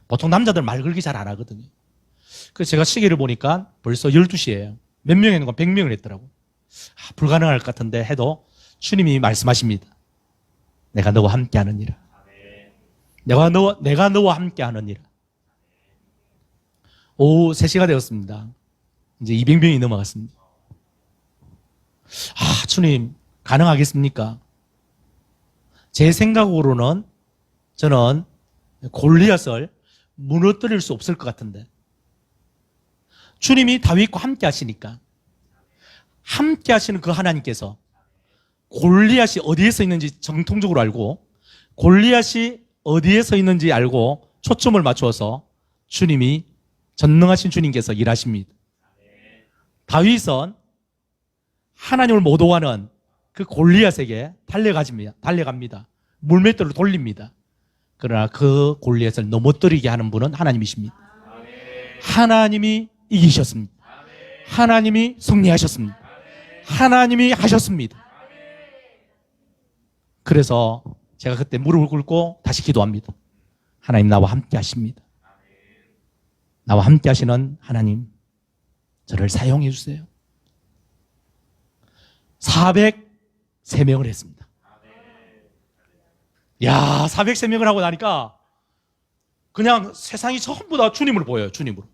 보통 남자들 말걸기 잘 안 하거든요. 그래서 제가 시계를 보니까 벌써 12시예요. 몇 명 했는 건 100명을 했더라고. 불가능할 것 같은데 해도 주님이 말씀하십니다. 내가 너와 함께 하느니라. 내가 너와 함께 하느니라. 오후 3시가 되었습니다. 이제 200명이 넘어갔습니다. 주님, 가능하겠습니까? 제 생각으로는 저는 골리앗을 무너뜨릴 수 없을 것 같은데 주님이 다윗과 함께 하시니까 함께 하시는 그 하나님께서 골리앗이 어디에 서 있는지 정통적으로 알고 골리앗이 어디에 서 있는지 알고 초점을 맞추어서 주님이 전능하신 주님께서 일하십니다. 다윗은 하나님을 모독하는 그 골리앗에게 달려갑니다. 물맷돌을 돌립니다. 그러나 그 골리앗을 넘어뜨리게 하는 분은 하나님이십니다. 하나님이 이기셨습니다. 하나님이 승리하셨습니다. 하나님이 하셨습니다. 그래서 제가 그때 무릎을 꿇고 다시 기도합니다. 하나님, 나와 함께 하십니다. 나와 함께 하시는 하나님, 저를 사용해 주세요. 403명을 했습니다. 야, 403명을 하고 나니까 그냥 세상이 전부 다 주님을 보여요. 주님으로.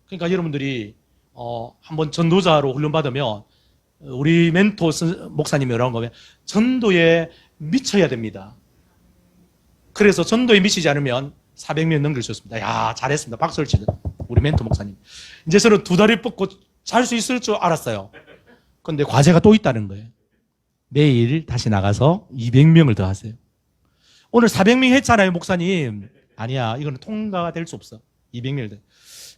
그러니까 여러분들이 한번 전도자로 훈련받으면 우리 멘토 목사님이 이런 거면 전도에 미쳐야 됩니다. 그래서 전도에 미치지 않으면 400명 넘길 수 있습니다. 야, 잘했습니다. 박수를 치는 우리 멘토 목사님. 이제 저는 2다리 뻗고 잘 수 있을 줄 알았어요. 그런데 과제가 또 있다는 거예요. 내일 다시 나가서 200명을 더 하세요. 오늘 400명 했잖아요, 목사님. 아니야, 이거는 통과가 될 수 없어. 200명을 더.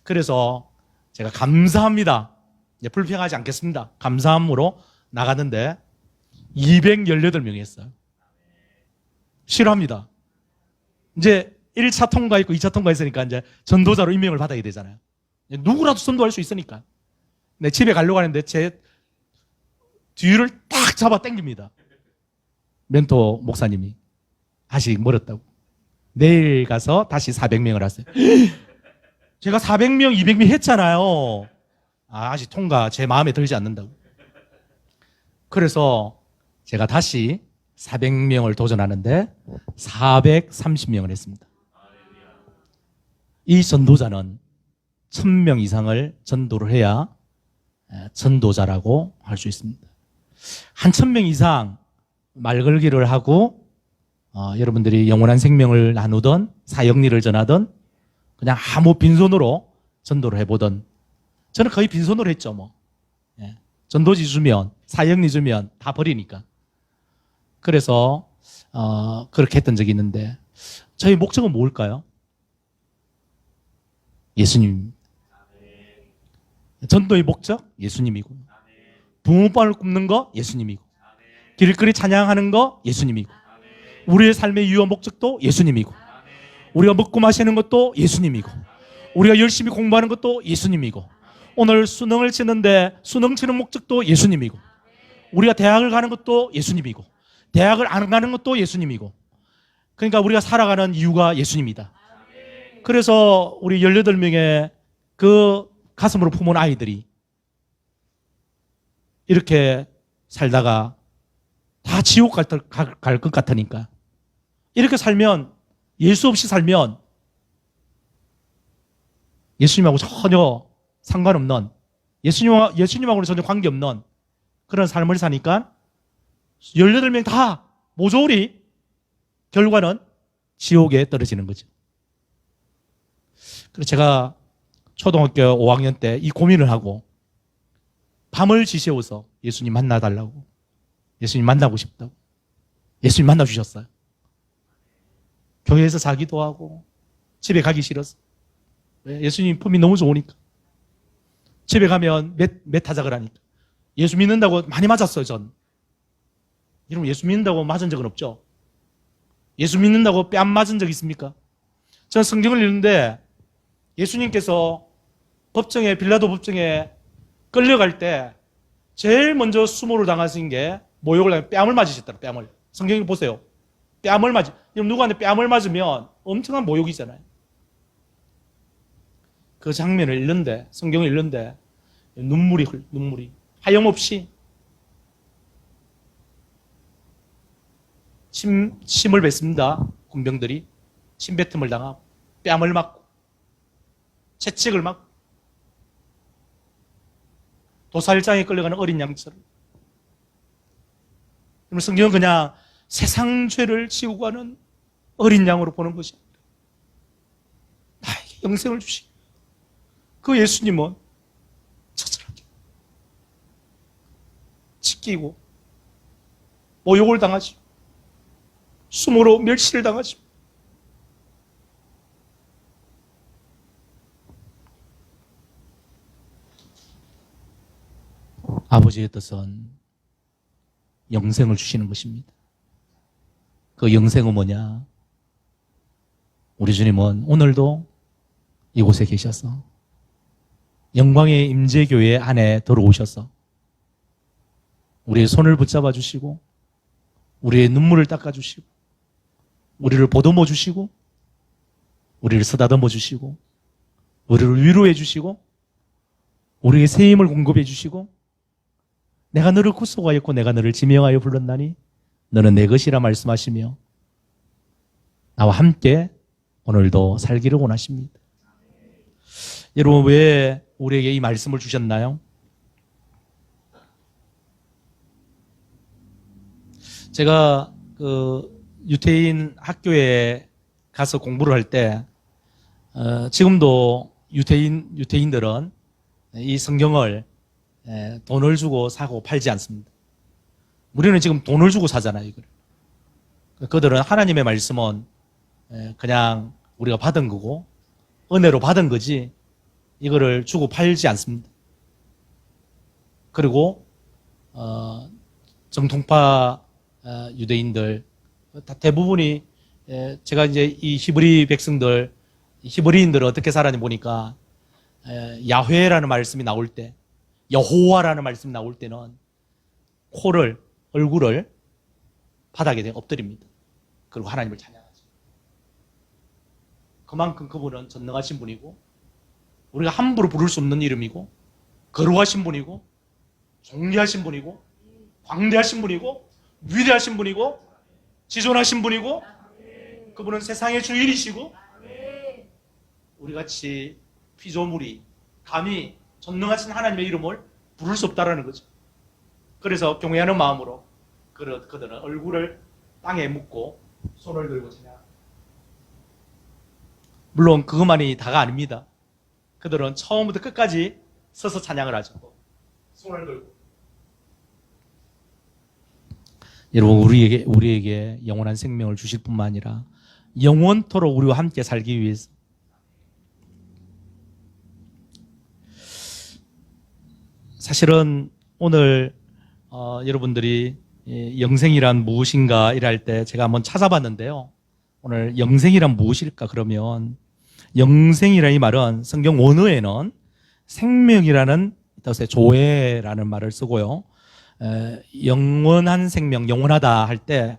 그래서 제가 감사합니다. 불평하지 않겠습니다. 감사함으로 나갔는데 218명이 했어요. 싫어합니다. 이제 1차 통과했고 2차 통과했으니까 이제 전도자로 임명을 받아야 되잖아요. 누구라도 전도할 수 있으니까. 내 집에 가려고 하는데 제 뒤를 딱 잡아 당깁니다. 멘토 목사님이. 아직 멀었다고. 내일 가서 다시 400명을 하세요. 제가 400명, 200명 했잖아요. 아직 통과 제 마음에 들지 않는다고. 그래서 제가 다시 400명을 도전하는데 430명을 했습니다. 이 전도자는 1000명 이상을 전도를 해야 전도자라고 할 수 있습니다. 한 1000명 이상 말걸기를 하고 여러분들이 영원한 생명을 나누던 사역리를 전하던 그냥 아무 빈손으로 전도를 해보던 저는 거의 빈손으로 했죠. 뭐 전도지 주면 사역리 주면 다 버리니까. 그래서 그렇게 했던 적이 있는데 저희 목적은 뭘까요? 예수님입니다. 전도의 목적? 예수님이고 붕어빵을 굽는 거? 예수님이고 길거리 찬양하는 거? 예수님이고 우리의 삶의 유효 목적도 예수님이고 우리가 먹고 마시는 것도 예수님이고 우리가 열심히 공부하는 것도 예수님이고 오늘 수능을 치는데 수능 치는 목적도 예수님이고 우리가 대학을 가는 것도 예수님이고 대학을 안 가는 것도 예수님이고 그러니까 우리가 살아가는 이유가 예수님이다. 그래서 우리 18명의 그 가슴으로 품은 아이들이 이렇게 살다가 다 지옥 갈 것 같으니까 이렇게 살면 예수 없이 살면 예수님하고 전혀 상관없는 예수님하고는 전혀 관계없는 그런 삶을 사니까 18명 다 모조리 결과는 지옥에 떨어지는 거죠. 그래서 제가 초등학교 5학년 때 이 고민을 하고 밤을 지새워서 예수님 만나달라고 예수님 만나고 싶다고 예수님 만나주셨어요. 교회에서 자기도 하고 집에 가기 싫어서 왜? 예수님 품이 너무 좋으니까. 집에 가면 몇 타작을 하니까. 예수 믿는다고 많이 맞았어요, 전. 여러분, 예수 믿는다고 맞은 적은 없죠? 예수 믿는다고 뺨 맞은 적 있습니까? 저는 성경을 읽는데 예수님께서 빌라도 법정에 끌려갈 때 제일 먼저 수모를 당하신 게 모욕을 당해 뺨을 맞으셨더라, 뺨을. 성경을 보세요. 여러분, 누구한테 뺨을 맞으면 엄청난 모욕이잖아요. 그 장면을 읽는데, 성경을 읽는데 눈물이 하염없이 침을 뱉습니다. 군병들이 침뱉음을 당하고 뺨을 맞고 채찍을 맞고 도살장에 끌려가는 어린 양처럼. 성경은 그냥 세상 죄를 지고 가는 어린 양으로 보는 것입니다. 나에게 영생을 주시고 그 예수님은 처절하게 찢기고 모욕을 당하시고 수모로 멸시를 당하시고 아버지의 뜻은 영생을 주시는 것입니다. 그 영생은 뭐냐? 우리 주님은 오늘도 이곳에 계셔서 영광의 임재교회 안에 들어오셔서 우리의 손을 붙잡아 주시고 우리의 눈물을 닦아 주시고 우리를 보듬어 주시고 우리를 쓰다듬어 주시고 우리를 위로해 주시고 우리에게 새 힘을 공급해 주시고 내가 너를 구속하였고 내가 너를 지명하여 불렀나니 너는 내 것이라 말씀하시며 나와 함께 오늘도 살기를 원하십니다. 여러분, 왜 우리에게 이 말씀을 주셨나요? 제가 유태인 학교에 가서 공부를 할 때 지금도 유태인들은 이 성경을 돈을 주고 사고 팔지 않습니다. 우리는 지금 돈을 주고 사잖아요, 이걸. 그들은 하나님의 말씀은 그냥 우리가 받은 거고 은혜로 받은 거지 이거를 주고 팔지 않습니다. 그리고 정통파 유대인들 대부분이 제가 이제 이 히브리 백성들 히브리인들은 어떻게 살았는지 보니까 야훼라는 말씀이 나올 때 여호와라는 말씀이 나올 때는 얼굴을 바닥에 엎드립니다. 그리고 하나님을 찬양하죠. 그만큼 그분은 전능하신 분이고 우리가 함부로 부를 수 없는 이름이고 거룩하신 분이고 존귀하신 분이고 광대하신 분이고 위대하신 분이고 지존하신 분이고 그분은 세상의 주인이시고 우리같이 피조물이 감히 전능하신 하나님의 이름을 부를 수 없다라는 거죠. 그래서 경외하는 마음으로 그들은 얼굴을 땅에 묻고 손을 들고 찬양. 물론 그것만이 다가 아닙니다. 그들은 처음부터 끝까지 서서 찬양을 하죠. 손을 들고. 여러분, 우리에게 영원한 생명을 주실 뿐만 아니라 영원토록 우리와 함께 살기 위해서 사실은 오늘 여러분들이 영생이란 무엇인가 이랄 때 제가 한번 찾아봤는데요. 오늘 영생이란 무엇일까? 그러면 영생이라는 이 말은 성경 원어에는 생명이라는 조회라는 말을 쓰고요. 영원한 생명, 영원하다 할 때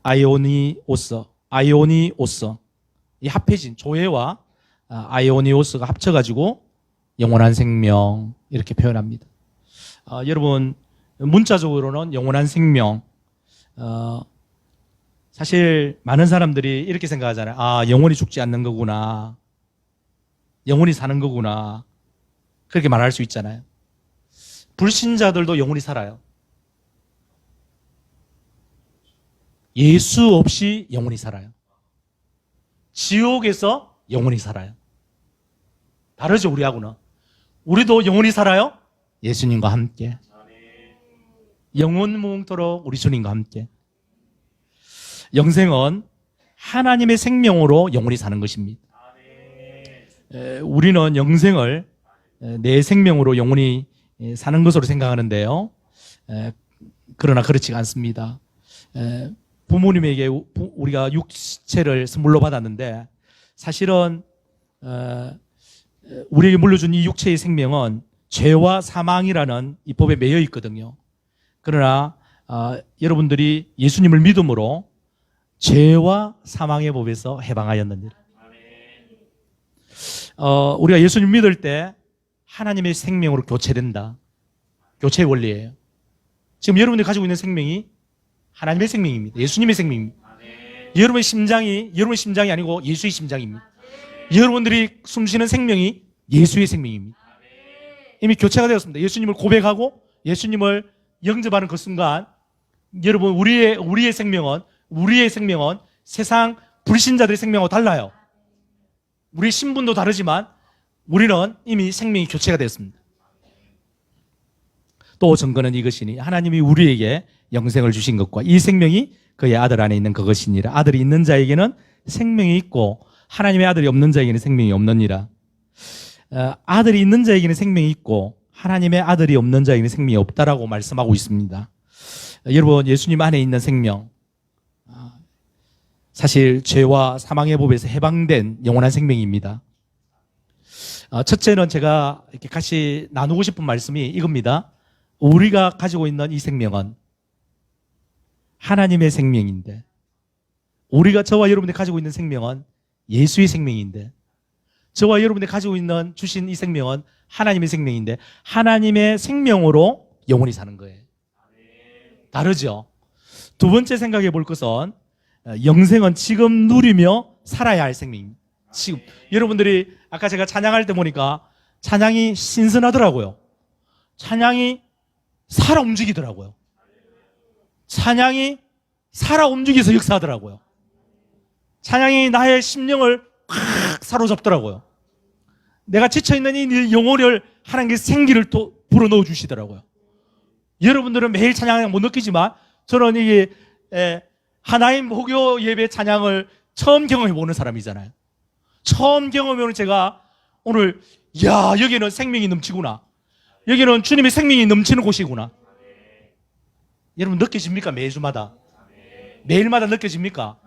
아이오니오스 이 합해진 조회와 아이오니오스가 합쳐가지고 영원한 생명 이렇게 표현합니다. 여러분 문자적으로는 영원한 생명 사실 많은 사람들이 이렇게 생각하잖아요. 아, 영원히 죽지 않는 거구나. 영원히 사는 거구나. 그렇게 말할 수 있잖아요. 불신자들도 영원히 살아요. 예수 없이 영원히 살아요. 지옥에서 영원히 살아요. 다르죠, 우리하고는. 우리도 영원히 살아요. 예수님과 함께. 영원무궁토록 우리 주님과 함께. 영생은 하나님의 생명으로 영원히 사는 것입니다. 우리는 영생을 내 생명으로 영원히 사는 것으로 생각하는데요. 그러나 그렇지 않습니다. 부모님에게 우리가 육체를 선물로 받았는데 사실은 우리에게 물려준 이 육체의 생명은 죄와 사망이라는 이 법에 매여 있거든요. 그러나 여러분들이 예수님을 믿음으로 죄와 사망의 법에서 해방하였느니라. 우리가 예수님 믿을 때 하나님의 생명으로 교체된다. 교체의 원리예요. 지금 여러분들이 가지고 있는 생명이 하나님의 생명입니다. 예수님의 생명입니다. 여러분의 심장이 아니고 예수의 심장입니다. 여러분들이 숨쉬는 생명이 예수의 생명입니다. 이미 교체가 되었습니다. 예수님을 고백하고 예수님을 영접하는 그 순간 여러분 우리의 생명은 세상 불신자들의 생명하고 달라요. 우리 신분도 다르지만 우리는 이미 생명이 교체가 되었습니다. 또 증거는 이것이니 하나님이 우리에게 영생을 주신 것과 이 생명이 그의 아들 안에 있는 그것이니라. 아들이 있는 자에게는 생명이 있고 하나님의 아들이 없는 자에게는 생명이 없느니라. 아들이 있는 자에게는 생명이 있고 하나님의 아들이 없는 자에게는 생명이 없다라고 말씀하고 있습니다. 여러분, 예수님 안에 있는 생명, 사실 죄와 사망의 법에서 해방된 영원한 생명입니다. 첫째는 제가 이렇게 같이 나누고 싶은 말씀이 이겁니다. 우리가 가지고 있는 이 생명은 하나님의 생명인데, 저와 여러분들이 가지고 있는 생명은 예수의 생명인데, 저와 여러분들이 가지고 있는 주신 이 생명은 하나님의 생명인데, 하나님의 생명으로 영원히 사는 거예요. 다르죠? 두 번째 생각해 볼 것은 영생은 지금 누리며 살아야 할 생명입니다. 지금 여러분들이 아까 제가 찬양할 때 보니까 찬양이 신선하더라고요. 찬양이 살아 움직이더라고요. 찬양이 살아 움직여서 역사하더라고요. 찬양이 나의 심령을 확 사로잡더라고요. 내가 지쳐있는 이 영혼을 하나님께 생기를 또 불어넣어 주시더라고요. 여러분들은 매일 찬양을 못 느끼지만 저는 이게 하나님 목요 예배 찬양을 처음 경험해보는 사람이잖아요. 처음 경험해보는 제가 오늘 여기는 생명이 넘치구나. 여기는 주님의 생명이 넘치는 곳이구나. 여러분 느껴집니까? 매주마다 매일마다 느껴집니까?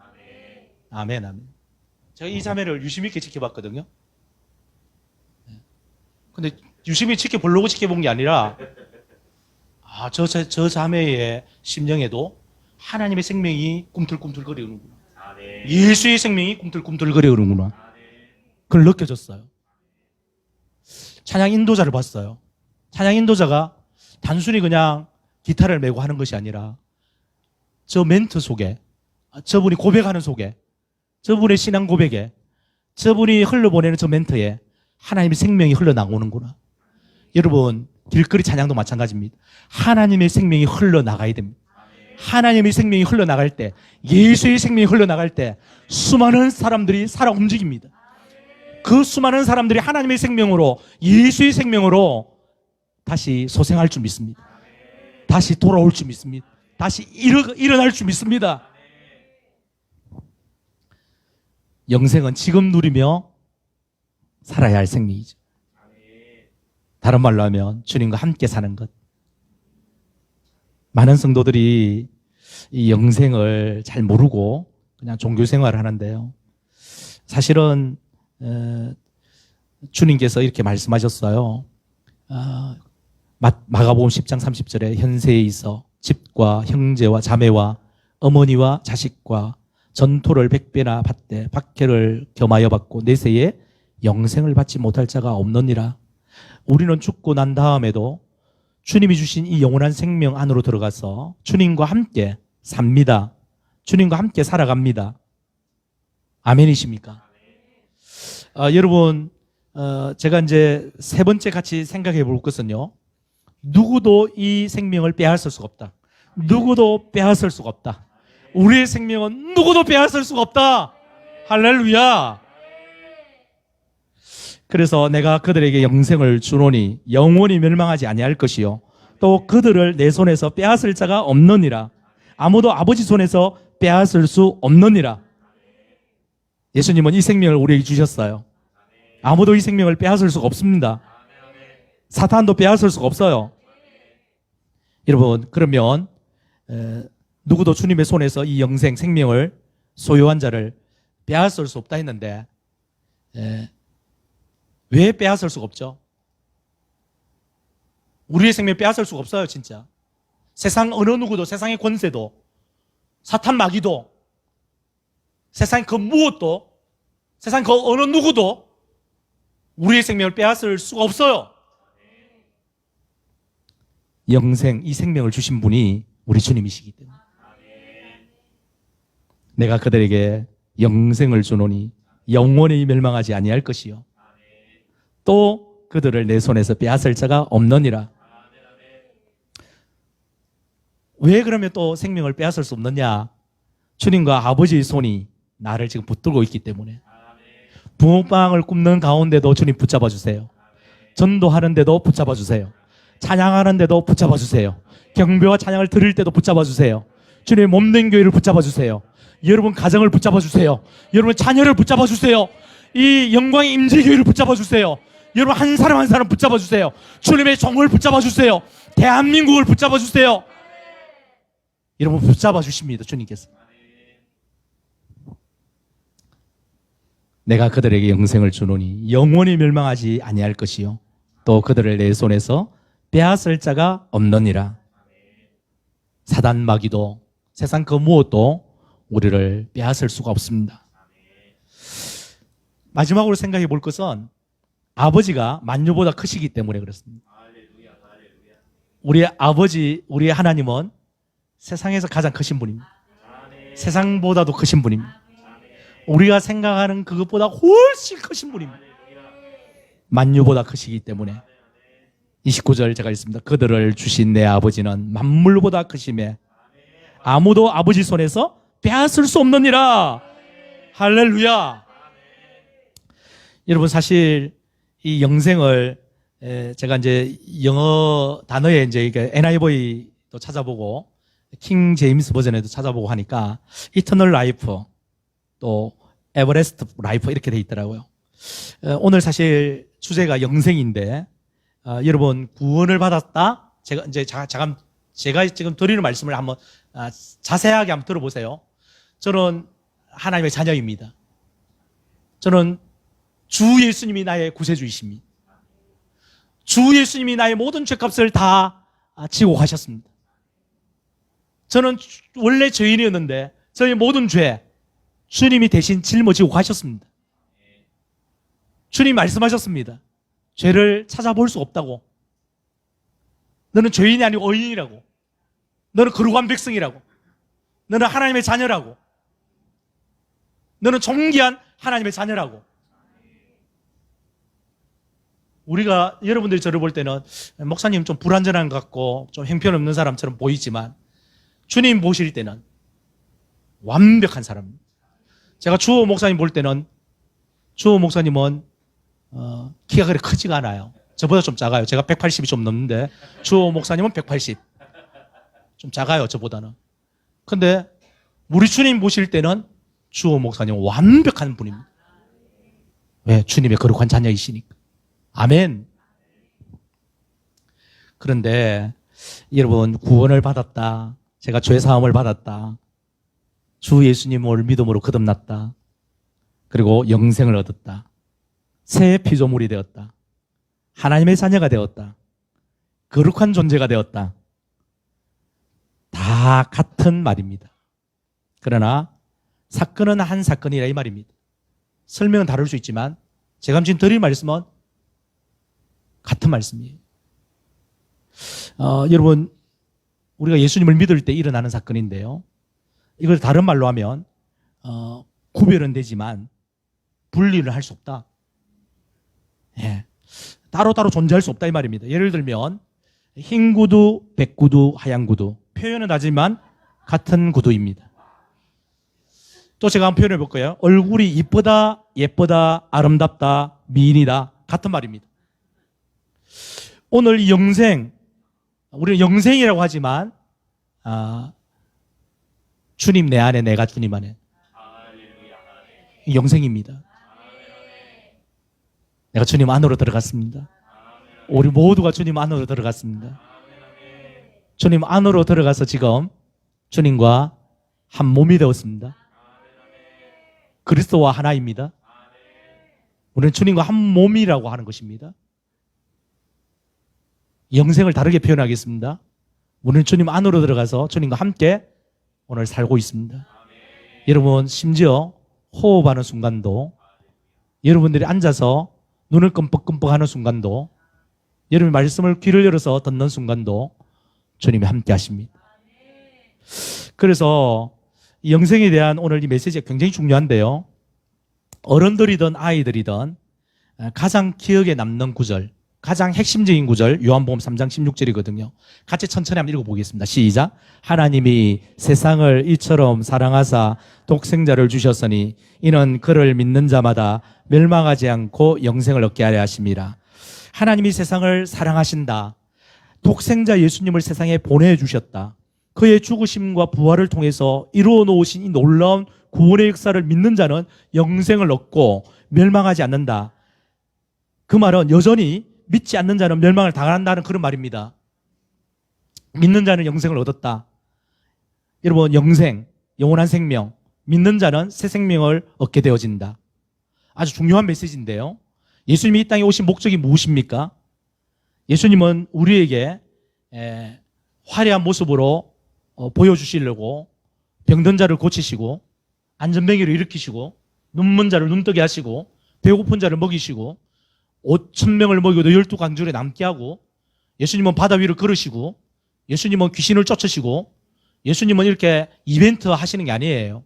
아멘, 아멘. 제가 이 자매를 유심히 있게 지켜봤거든요. 근데 유심히 지켜보려고 지켜본 게 아니라 저 자매의 심령에도 하나님의 생명이 꿈틀꿈틀거리는구나. 예수의 생명이 꿈틀꿈틀거리는구나. 그걸 느껴졌어요. 찬양 인도자를 봤어요. 찬양 인도자가 단순히 그냥 기타를 메고 하는 것이 아니라 저 멘트 속에, 저분이 고백하는 속에, 저분의 신앙 고백에, 저분이 흘러보내는 저 멘트에 하나님의 생명이 흘러나오는구나. 여러분, 길거리 찬양도 마찬가지입니다. 하나님의 생명이 흘러나가야 됩니다. 하나님의 생명이 흘러나갈 때, 예수의 생명이 흘러나갈 때 수많은 사람들이 살아 움직입니다. 그 수많은 사람들이 하나님의 생명으로, 예수의 생명으로 다시 소생할 줄 믿습니다. 다시 돌아올 줄 믿습니다. 다시 일어날 줄 믿습니다. 영생은 지금 누리며 살아야 할 생명이죠. 다른 말로 하면 주님과 함께 사는 것. 많은 성도들이 이 영생을 잘 모르고 그냥 종교 생활을 하는데요. 사실은 주님께서 이렇게 말씀하셨어요. 마가복음 10장 30절에 현세에 있어 집과 형제와 자매와 어머니와 자식과 전토를 100배나 받되 박해를 겸하여 받고 내세에 영생을 받지 못할 자가 없느니라. 우리는 죽고 난 다음에도 주님이 주신 이 영원한 생명 안으로 들어가서 주님과 함께 삽니다. 주님과 함께 살아갑니다. 아멘이십니까? 여러분, 제가 이제 세 번째 같이 생각해 볼 것은요. 누구도 이 생명을 빼앗을 수가 없다. 누구도 빼앗을 수가 없다. 우리의 생명은 누구도 빼앗을 수가 없다. 할렐루야. 그래서 내가 그들에게 영생을 주노니 영원히 멸망하지 아니할 것이요 또 그들을 내 손에서 빼앗을 자가 없느니라. 아무도 아버지 손에서 빼앗을 수 없느니라. 예수님은 이 생명을 우리에게 주셨어요. 아무도 이 생명을 빼앗을 수가 없습니다. 사탄도 빼앗을 수가 없어요. 여러분, 그러면 누구도 주님의 손에서 이 영생, 생명을 소유한 자를 빼앗을 수 없다 했는데 왜 빼앗을 수가 없죠? 우리의 생명을 빼앗을 수가 없어요, 진짜. 세상 어느 누구도, 세상의 권세도, 사탄 마귀도, 세상 그 무엇도, 세상 그 어느 누구도 우리의 생명을 빼앗을 수가 없어요. 영생, 이 생명을 주신 분이 우리 주님이시기 때문에. 내가 그들에게 영생을 주노니 영원히 멸망하지 아니할 것이요 또 그들을 내 손에서 빼앗을 자가 없느니라. 왜 그러면 또 생명을 빼앗을 수 없느냐? 주님과 아버지의 손이 나를 지금 붙들고 있기 때문에. 붕어빵을 굽는 가운데도 주님 붙잡아 주세요. 전도하는데도 붙잡아 주세요. 찬양하는데도 붙잡아 주세요. 경배와 찬양을 드릴 때도 붙잡아 주세요. 주님의 몸된 교회를 붙잡아 주세요. 여러분 가정을 붙잡아 주세요. 여러분 자녀를 붙잡아 주세요. 이 영광의 임재교회를 붙잡아 주세요. 여러분 한 사람 한 사람 붙잡아 주세요. 주님의 종을 붙잡아 주세요. 대한민국을 붙잡아 주세요. 여러분 붙잡아 주십니다. 주님께서. 내가 그들에게 영생을 주노니 영원히 멸망하지 아니할 것이요 또 그들을 내 손에서 빼앗을 자가 없느니라. 사단 마귀도 세상 그 무엇도 우리를 빼앗을 수가 없습니다. 마지막으로 생각해 볼 것은 아버지가 만유보다 크시기 때문에 그렇습니다. 우리의 아버지, 우리의 하나님은 세상에서 가장 크신 분입니다. 세상보다도 크신 분입니다. 우리가 생각하는 그것보다 훨씬 크신 분입니다. 만유보다 크시기 때문에 29절 제가 읽습니다. 그들을 주신 내 아버지는 만물보다 크심에 아무도 아버지 손에서 빼앗을 수 없느니라. 할렐루야. 여러분 사실 이 영생을 제가 이제 영어 단어에 이제 NIV도 찾아보고 킹 제임스 버전에도 찾아보고 하니까 이터널 라이프 또 에버레스트 라이프 이렇게 돼 있더라고요. 오늘 사실 주제가 영생인데 여러분 구원을 받았다. 제가 지금 드리는 말씀을 한번 자세하게 한번 들어보세요. 저는 하나님의 자녀입니다. 저는 주 예수님이 나의 구세주이십니다. 주 예수님이 나의 모든 죄값을 다 지고 가셨습니다. 저는 원래 죄인이었는데 저의 모든 죄 주님이 대신 짊어지고 가셨습니다. 주님 말씀하셨습니다. 죄를 찾아볼 수 없다고. 너는 죄인이 아니고 의인이라고. 너는 거룩한 백성이라고. 너는 하나님의 자녀라고. 너는 존귀한 하나님의 자녀라고. 우리가 여러분들이 저를 볼 때는 목사님 좀 불완전한 것 같고 좀 형편없는 사람처럼 보이지만 주님 보실 때는 완벽한 사람입니다. 제가 주호 목사님 볼 때는 주호 목사님은 키가 그렇게 크지가 않아요. 저보다 좀 작아요. 제가 180이 좀 넘는데 주호 목사님은 180. 좀 작아요, 저보다는. 근데 우리 주님 보실 때는 주호 목사님은 완벽한 분입니다. 왜? 주님의 거룩한 자녀이시니까. 아멘. 그런데 여러분 구원을 받았다. 제가 죄사함을 받았다. 주 예수님을 믿음으로 거듭났다. 그리고 영생을 얻었다. 새 피조물이 되었다. 하나님의 자녀가 되었다. 거룩한 존재가 되었다. 다 같은 말입니다. 그러나 사건은 한 사건이라 이 말입니다. 설명은 다를 수 있지만 제가 지금 드릴 말씀은 같은 말씀이에요. 여러분 우리가 예수님을 믿을 때 일어나는 사건인데요. 이걸 다른 말로 하면 구별은 되지만 분리를 할 수 없다. 예. 따로따로 존재할 수 없다 이 말입니다. 예를 들면 흰 구두, 백 구두, 하얀 구두. 표현은 다르지만 같은 구두입니다. 또 제가 한번 표현해 볼까요? 얼굴이 이쁘다, 예쁘다, 아름답다, 미인이다. 같은 말입니다. 오늘 이 영생, 우리는 영생이라고 하지만 주님 내 안에, 내가 주님 안에. 영생입니다. 내가 주님 안으로 들어갔습니다. 우리 모두가 주님 안으로 들어갔습니다. 주님 안으로 들어가서 지금 주님과 한 몸이 되었습니다. 그리스도와 하나입니다. 우리는 주님과 한 몸이라고 하는 것입니다. 영생을 다르게 표현하겠습니다. 우리는 주님 안으로 들어가서 주님과 함께 오늘 살고 있습니다. 여러분, 심지어 호흡하는 순간도, 여러분들이 앉아서 눈을 끔뻑끔뻑 하는 순간도, 여러분의 말씀을 귀를 열어서 듣는 순간도 주님이 함께 하십니다. 그래서 영생에 대한 오늘 이 메시지가 굉장히 중요한데요. 어른들이든 아이들이든 가장 기억에 남는 구절, 가장 핵심적인 구절, 요한복음 3장 16절이거든요. 같이 천천히 한번 읽어보겠습니다. 시작. 하나님이 세상을 이처럼 사랑하사 독생자를 주셨으니 이는 그를 믿는 자마다 멸망하지 않고 영생을 얻게 하려 하심이라. 하나님이 세상을 사랑하신다. 독생자 예수님을 세상에 보내주셨다. 그의 죽으심과 부활을 통해서 이루어 놓으신 이 놀라운 구원의 역사를 믿는 자는 영생을 얻고 멸망하지 않는다. 그 말은 여전히 믿지 않는 자는 멸망을 당한다는 그런 말입니다. 믿는 자는 영생을 얻었다. 여러분, 영생, 영원한 생명, 믿는 자는 새 생명을 얻게 되어진다. 아주 중요한 메시지인데요. 예수님이 이 땅에 오신 목적이 무엇입니까? 예수님은 우리에게 화려한 모습으로 보여주시려고 병든 자를 고치시고 안전뱅이를 일으키시고 눈먼 자를 눈뜨게 하시고 배고픈 자를 먹이시고 5,000명을 먹이고도 12강줄에 남게 하고, 예수님은 바다 위를 걸으시고, 예수님은 귀신을 쫓으시고, 예수님은 이렇게 이벤트 하시는 게 아니에요.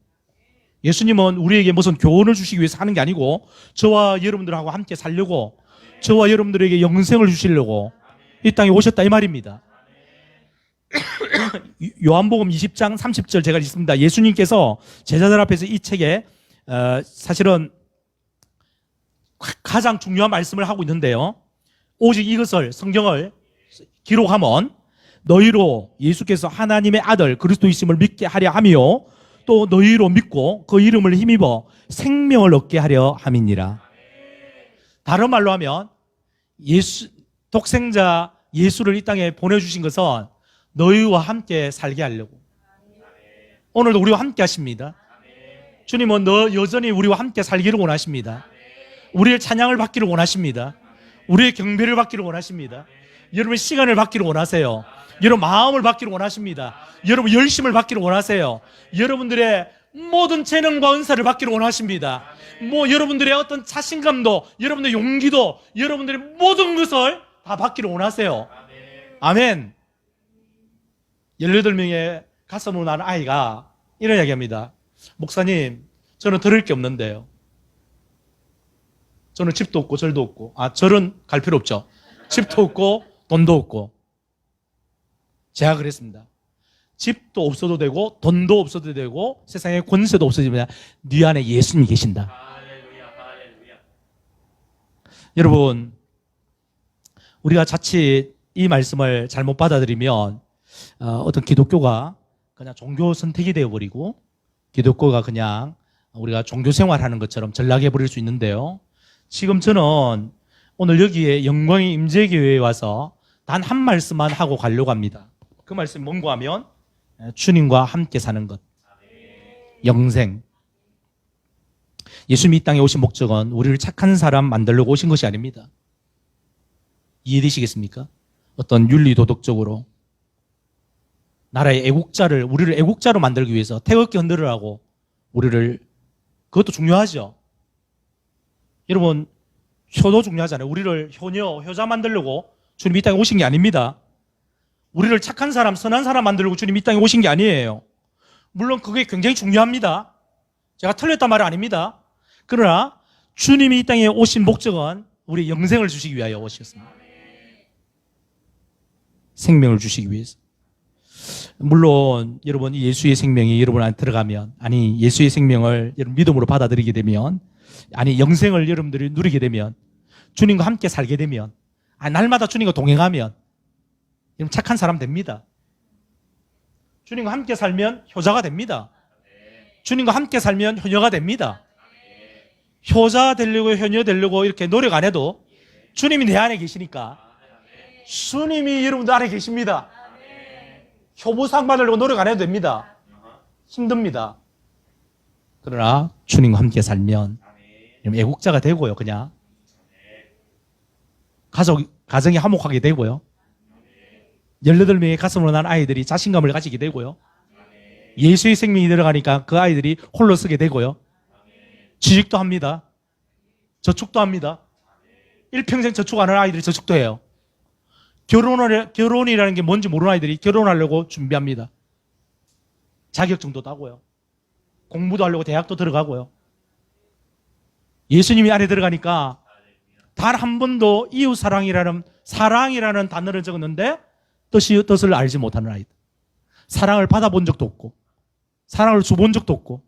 예수님은 우리에게 무슨 교훈을 주시기 위해서 하는 게 아니고 저와 여러분들하고 함께 살려고, 저와 여러분들에게 영생을 주시려고 이 땅에 오셨다 이 말입니다. 요한복음 20장 30절 제가 읽습니다. 예수님께서 제자들 앞에서 이 책에 사실은 가장 중요한 말씀을 하고 있는데요. 오직 이것을, 성경을 기록하면 너희로 예수께서 하나님의 아들 그리스도이심을 믿게 하려 하며 또 너희로 믿고 그 이름을 힘입어 생명을 얻게 하려 함이니라. 다른 말로 하면 독생자 예수를 이 땅에 보내주신 것은 너희와 함께 살게 하려고. 오늘도 우리와 함께 하십니다. 주님은 여전히 우리와 함께 살기를 원하십니다. 우리의 찬양을 받기를 원하십니다. 우리의 경배를 받기를 원하십니다. 여러분의 시간을 받기를 원하세요. 여러분 마음을 받기를 원하십니다. 여러분 열심을 받기를 원하세요. 여러분들의 모든 재능과 은사를 받기를 원하십니다. 여러분들의 어떤 자신감도, 여러분들의 용기도, 여러분들의 모든 것을 다 받기를 원하세요. 아멘. 18명의 가슴으로 난 아이가 이런 이야기합니다. 목사님, 저는 들을 게 없는데요. 저는 집도 없고 절도 없고. 절은 갈 필요 없죠. 집도 없고 돈도 없고. 제가 그랬습니다. 집도 없어도 되고 돈도 없어도 되고 세상에 권세도 없어지면 네 안에 예수님이 계신다. 할렐루야, 할렐루야. 여러분, 우리가 자칫 이 말씀을 잘못 받아들이면 어떤 기독교가 그냥 종교 선택이 되어버리고 기독교가 그냥 우리가 종교 생활하는 것처럼 전락해버릴 수 있는데요. 지금 저는 오늘 여기에 영광의 임재교회에 와서 단 한 말씀만 하고 가려고 합니다. 그 말씀이 뭔가 하면 주님과 함께 사는 것, 영생. 예수님이 이 땅에 오신 목적은 우리를 착한 사람 만들려고 오신 것이 아닙니다. 이해되시겠습니까? 어떤 윤리 도덕적으로 나라의 우리를 애국자로 만들기 위해서 태극기 흔들으라고 우리를, 그것도 중요하죠. 여러분, 효도 중요하잖아요. 우리를 효자 만들려고 주님 이 땅에 오신 게 아닙니다. 우리를 착한 사람, 선한 사람 만들려고 주님 이 땅에 오신 게 아니에요. 물론 그게 굉장히 중요합니다. 제가 틀렸단 말은 아닙니다. 그러나 주님이 이 땅에 오신 목적은 우리 영생을 주시기 위하여 오셨습니다. 생명을 주시기 위해서. 물론 여러분, 예수의 생명이 여러분 안에 들어가면, 예수의 생명을 여러분 믿음으로 받아들이게 되면, 영생을 여러분들이 누리게 되면, 주님과 함께 살게 되면, 날마다 주님과 동행하면 여러분 착한 사람 됩니다. 주님과 함께 살면 효자가 됩니다. 주님과 함께 살면 효녀가 됩니다. 효자 되려고 효녀 되려고 이렇게 노력 안 해도 주님이 내 안에 계시니까 주님이 여러분들 안에 계십니다. 효부상 받으려고 노력 안 해도 됩니다. 힘듭니다. 그러나 주님과 함께 살면 애국자가 되고요. 그냥 가정이 화목하게 되고요. 18명의 가슴으로 난 아이들이 자신감을 가지게 되고요. 예수의 생명이 들어가니까 그 아이들이 홀로 서게 되고요. 취직도 합니다. 저축도 합니다. 일평생 저축하는 아이들이 저축도 해요. 결혼이라는 게 뭔지 모르는 아이들이 결혼하려고 준비합니다. 자격증도 따고요. 공부도 하려고 대학도 들어가고요. 예수님이 안에 들어가니까 단 한 번도 이웃 사랑이라는 단어를 적었는데 뜻을 알지 못하는 아이들. 사랑을 받아본 적도 없고 사랑을 줘본 적도 없고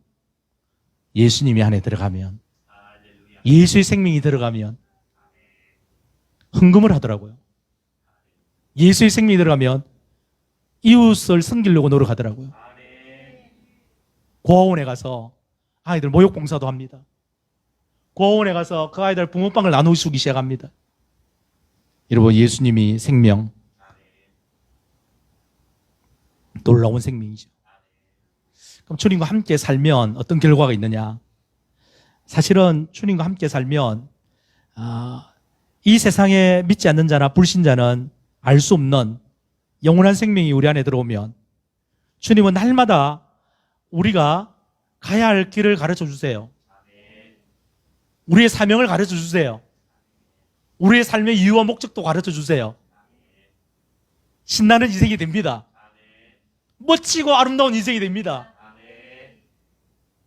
예수님이 안에 들어가면 예수의 생명이 들어가면 헌금을 하더라고요. 예수의 생명이 들어가면 이웃을 섬기려고 노력하더라고요. 고아원에 가서 아이들 모욕봉사도 합니다. 고아원에 가서 그 아이들 붕어빵을 나누기 시작합니다. 여러분, 예수님이 생명, 놀라운 생명이죠. 그럼 주님과 함께 살면 어떤 결과가 있느냐? 사실은 주님과 함께 살면 이 세상에 믿지 않는 자나 불신자는 알 수 없는 영원한 생명이 우리 안에 들어오면 주님은 날마다 우리가 가야 할 길을 가르쳐 주세요. 우리의 사명을 가르쳐 주세요. 우리의 삶의 이유와 목적도 가르쳐 주세요. 신나는 인생이 됩니다. 멋지고 아름다운 인생이 됩니다.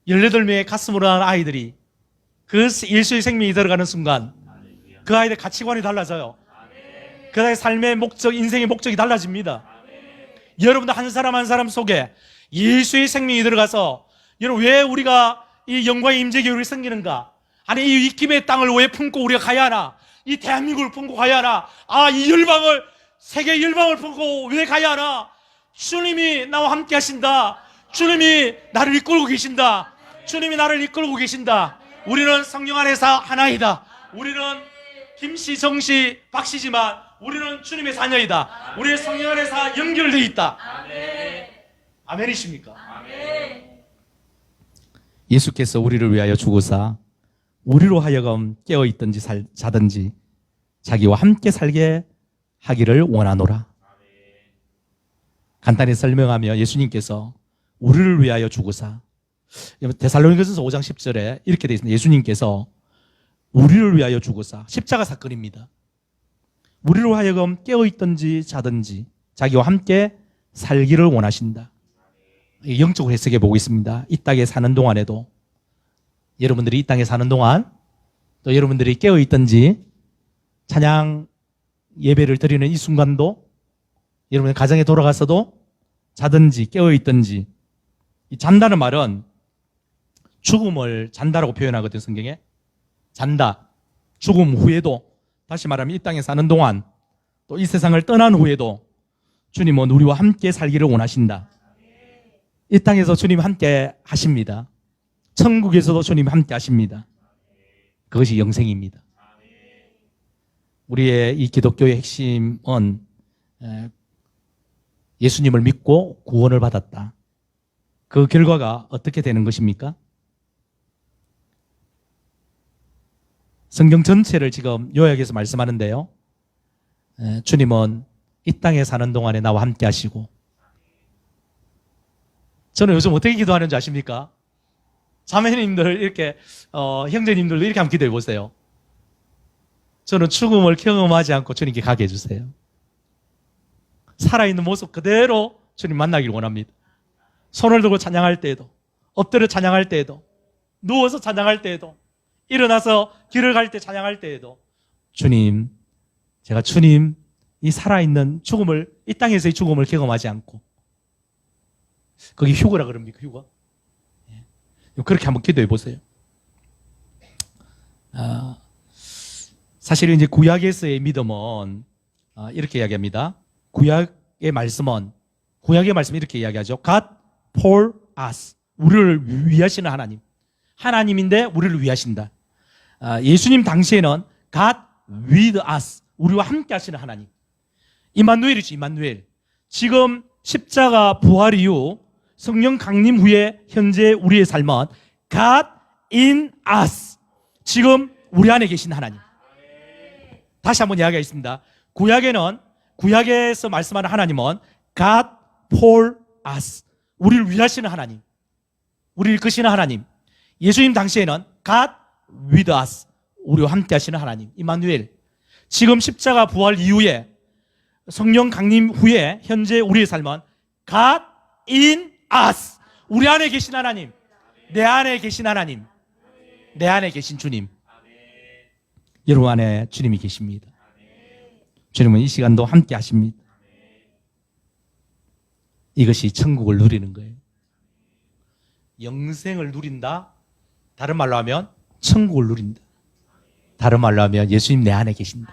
18명의 가슴으로 난 아이들이 그 예수의 생명이 들어가는 순간 그 아이들의 가치관이 달라져요. 그 아이의 삶의 목적, 인생의 목적이 달라집니다. 여러분들 한 사람 한 사람 속에 예수의 생명이 들어가서 여러분 왜 우리가 이 영광의 임재교회를 섬기는가? 아니 이 입김의 땅을 왜 품고 우리가 가야 하나? 이 대한민국을 품고 가야 하나? 이 열방을 세계 열방을 품고 왜 가야 하나? 주님이 나와 함께 하신다. 주님이 나를 이끌고 계신다. 주님이 나를 이끌고 계신다. 우리는 성령 안에서 하나이다. 우리는 김씨, 정씨, 박씨지만 우리는 주님의 자녀이다. 우리의 성령 안에서 연결되어 있다. 아멘이십니까? 예수께서 우리를 위하여 죽으사 우리로 하여금 깨어있든지 자든지 자기와 함께 살게 하기를 원하노라. 간단히 설명하며 예수님께서 우리를 위하여 죽으사, 데살로니가전서 5장 10절에 이렇게 되어 있습니다. 예수님께서 우리를 위하여 죽으사, 십자가 사건입니다. 우리로 하여금 깨어있든지 자든지 자기와 함께 살기를 원하신다. 영적으로 해석해 보고 있습니다. 이 땅에 사는 동안에도 여러분들이 이 땅에 사는 동안 또 여러분들이 깨어있든지 찬양 예배를 드리는 이 순간도 여러분의 가정에 돌아가서도 자든지 깨어있든지, 이 잔다는 말은 죽음을 잔다라고 표현하거든요. 성경에 잔다, 죽음 후에도, 다시 말하면 이 땅에 사는 동안 또 이 세상을 떠난 후에도 주님은 우리와 함께 살기를 원하신다. 이 땅에서 주님 함께 하십니다. 천국에서도 주님 함께 하십니다. 그것이 영생입니다. 우리의 이 기독교의 핵심은 예수님을 믿고 구원을 받았다. 그 결과가 어떻게 되는 것입니까? 성경 전체를 지금 요약해서 말씀하는데요. 주님은 이 땅에 사는 동안에 나와 함께 하시고, 저는 요즘 어떻게 기도하는지 아십니까? 자매님들 이렇게 형제님들도 이렇게 한번 기도해 보세요. 저는 죽음을 경험하지 않고 주님께 가게 해주세요. 살아있는 모습 그대로 주님 만나길 원합니다. 손을 들고 찬양할 때에도, 엎드려 찬양할 때에도, 누워서 찬양할 때에도, 일어나서 길을 갈 때 찬양할 때에도 주님, 제가 주님 이 살아있는 죽음을, 이 땅에서의 죽음을 경험하지 않고, 그게 휴거라 그럽니까? 휴거? 그렇게 한번 기도해 보세요. 사실 이제 구약에서의 믿음은 이렇게 이야기합니다. 구약의 말씀은 이렇게 이야기하죠. God for us, 우리를 위하시는 하나님. 하나님인데 우리를 위하신다. 예수님 당시에는 God with us, 우리와 함께 하시는 하나님. 임마누엘이죠, 임마누엘. 지금 십자가 부활 이후 성령 강림 후에 현재 우리의 삶은 God in us, 지금 우리 안에 계신 하나님. 다시 한번 이야기하겠습니다. 구약에서 말씀하는 하나님은 God for us, 우리를 위하시는 하나님, 우리를 이끄시는 하나님. 예수님 당시에는 God with us, 우리와 함께 하시는 하나님, 임마누엘. 지금 십자가 부활 이후에 성령 강림 후에 현재 우리의 삶은 God in us, 우리 안에 계신 하나님, 내 안에 계신 하나님, 내 안에 계신 주님. 여러분 안에 주님이 계십니다. 주님은 이 시간도 함께 하십니다. 이것이 천국을 누리는 거예요. 영생을 누린다. 다른 말로 하면 천국을 누린다. 다른 말로 하면 예수님 내 안에 계신다.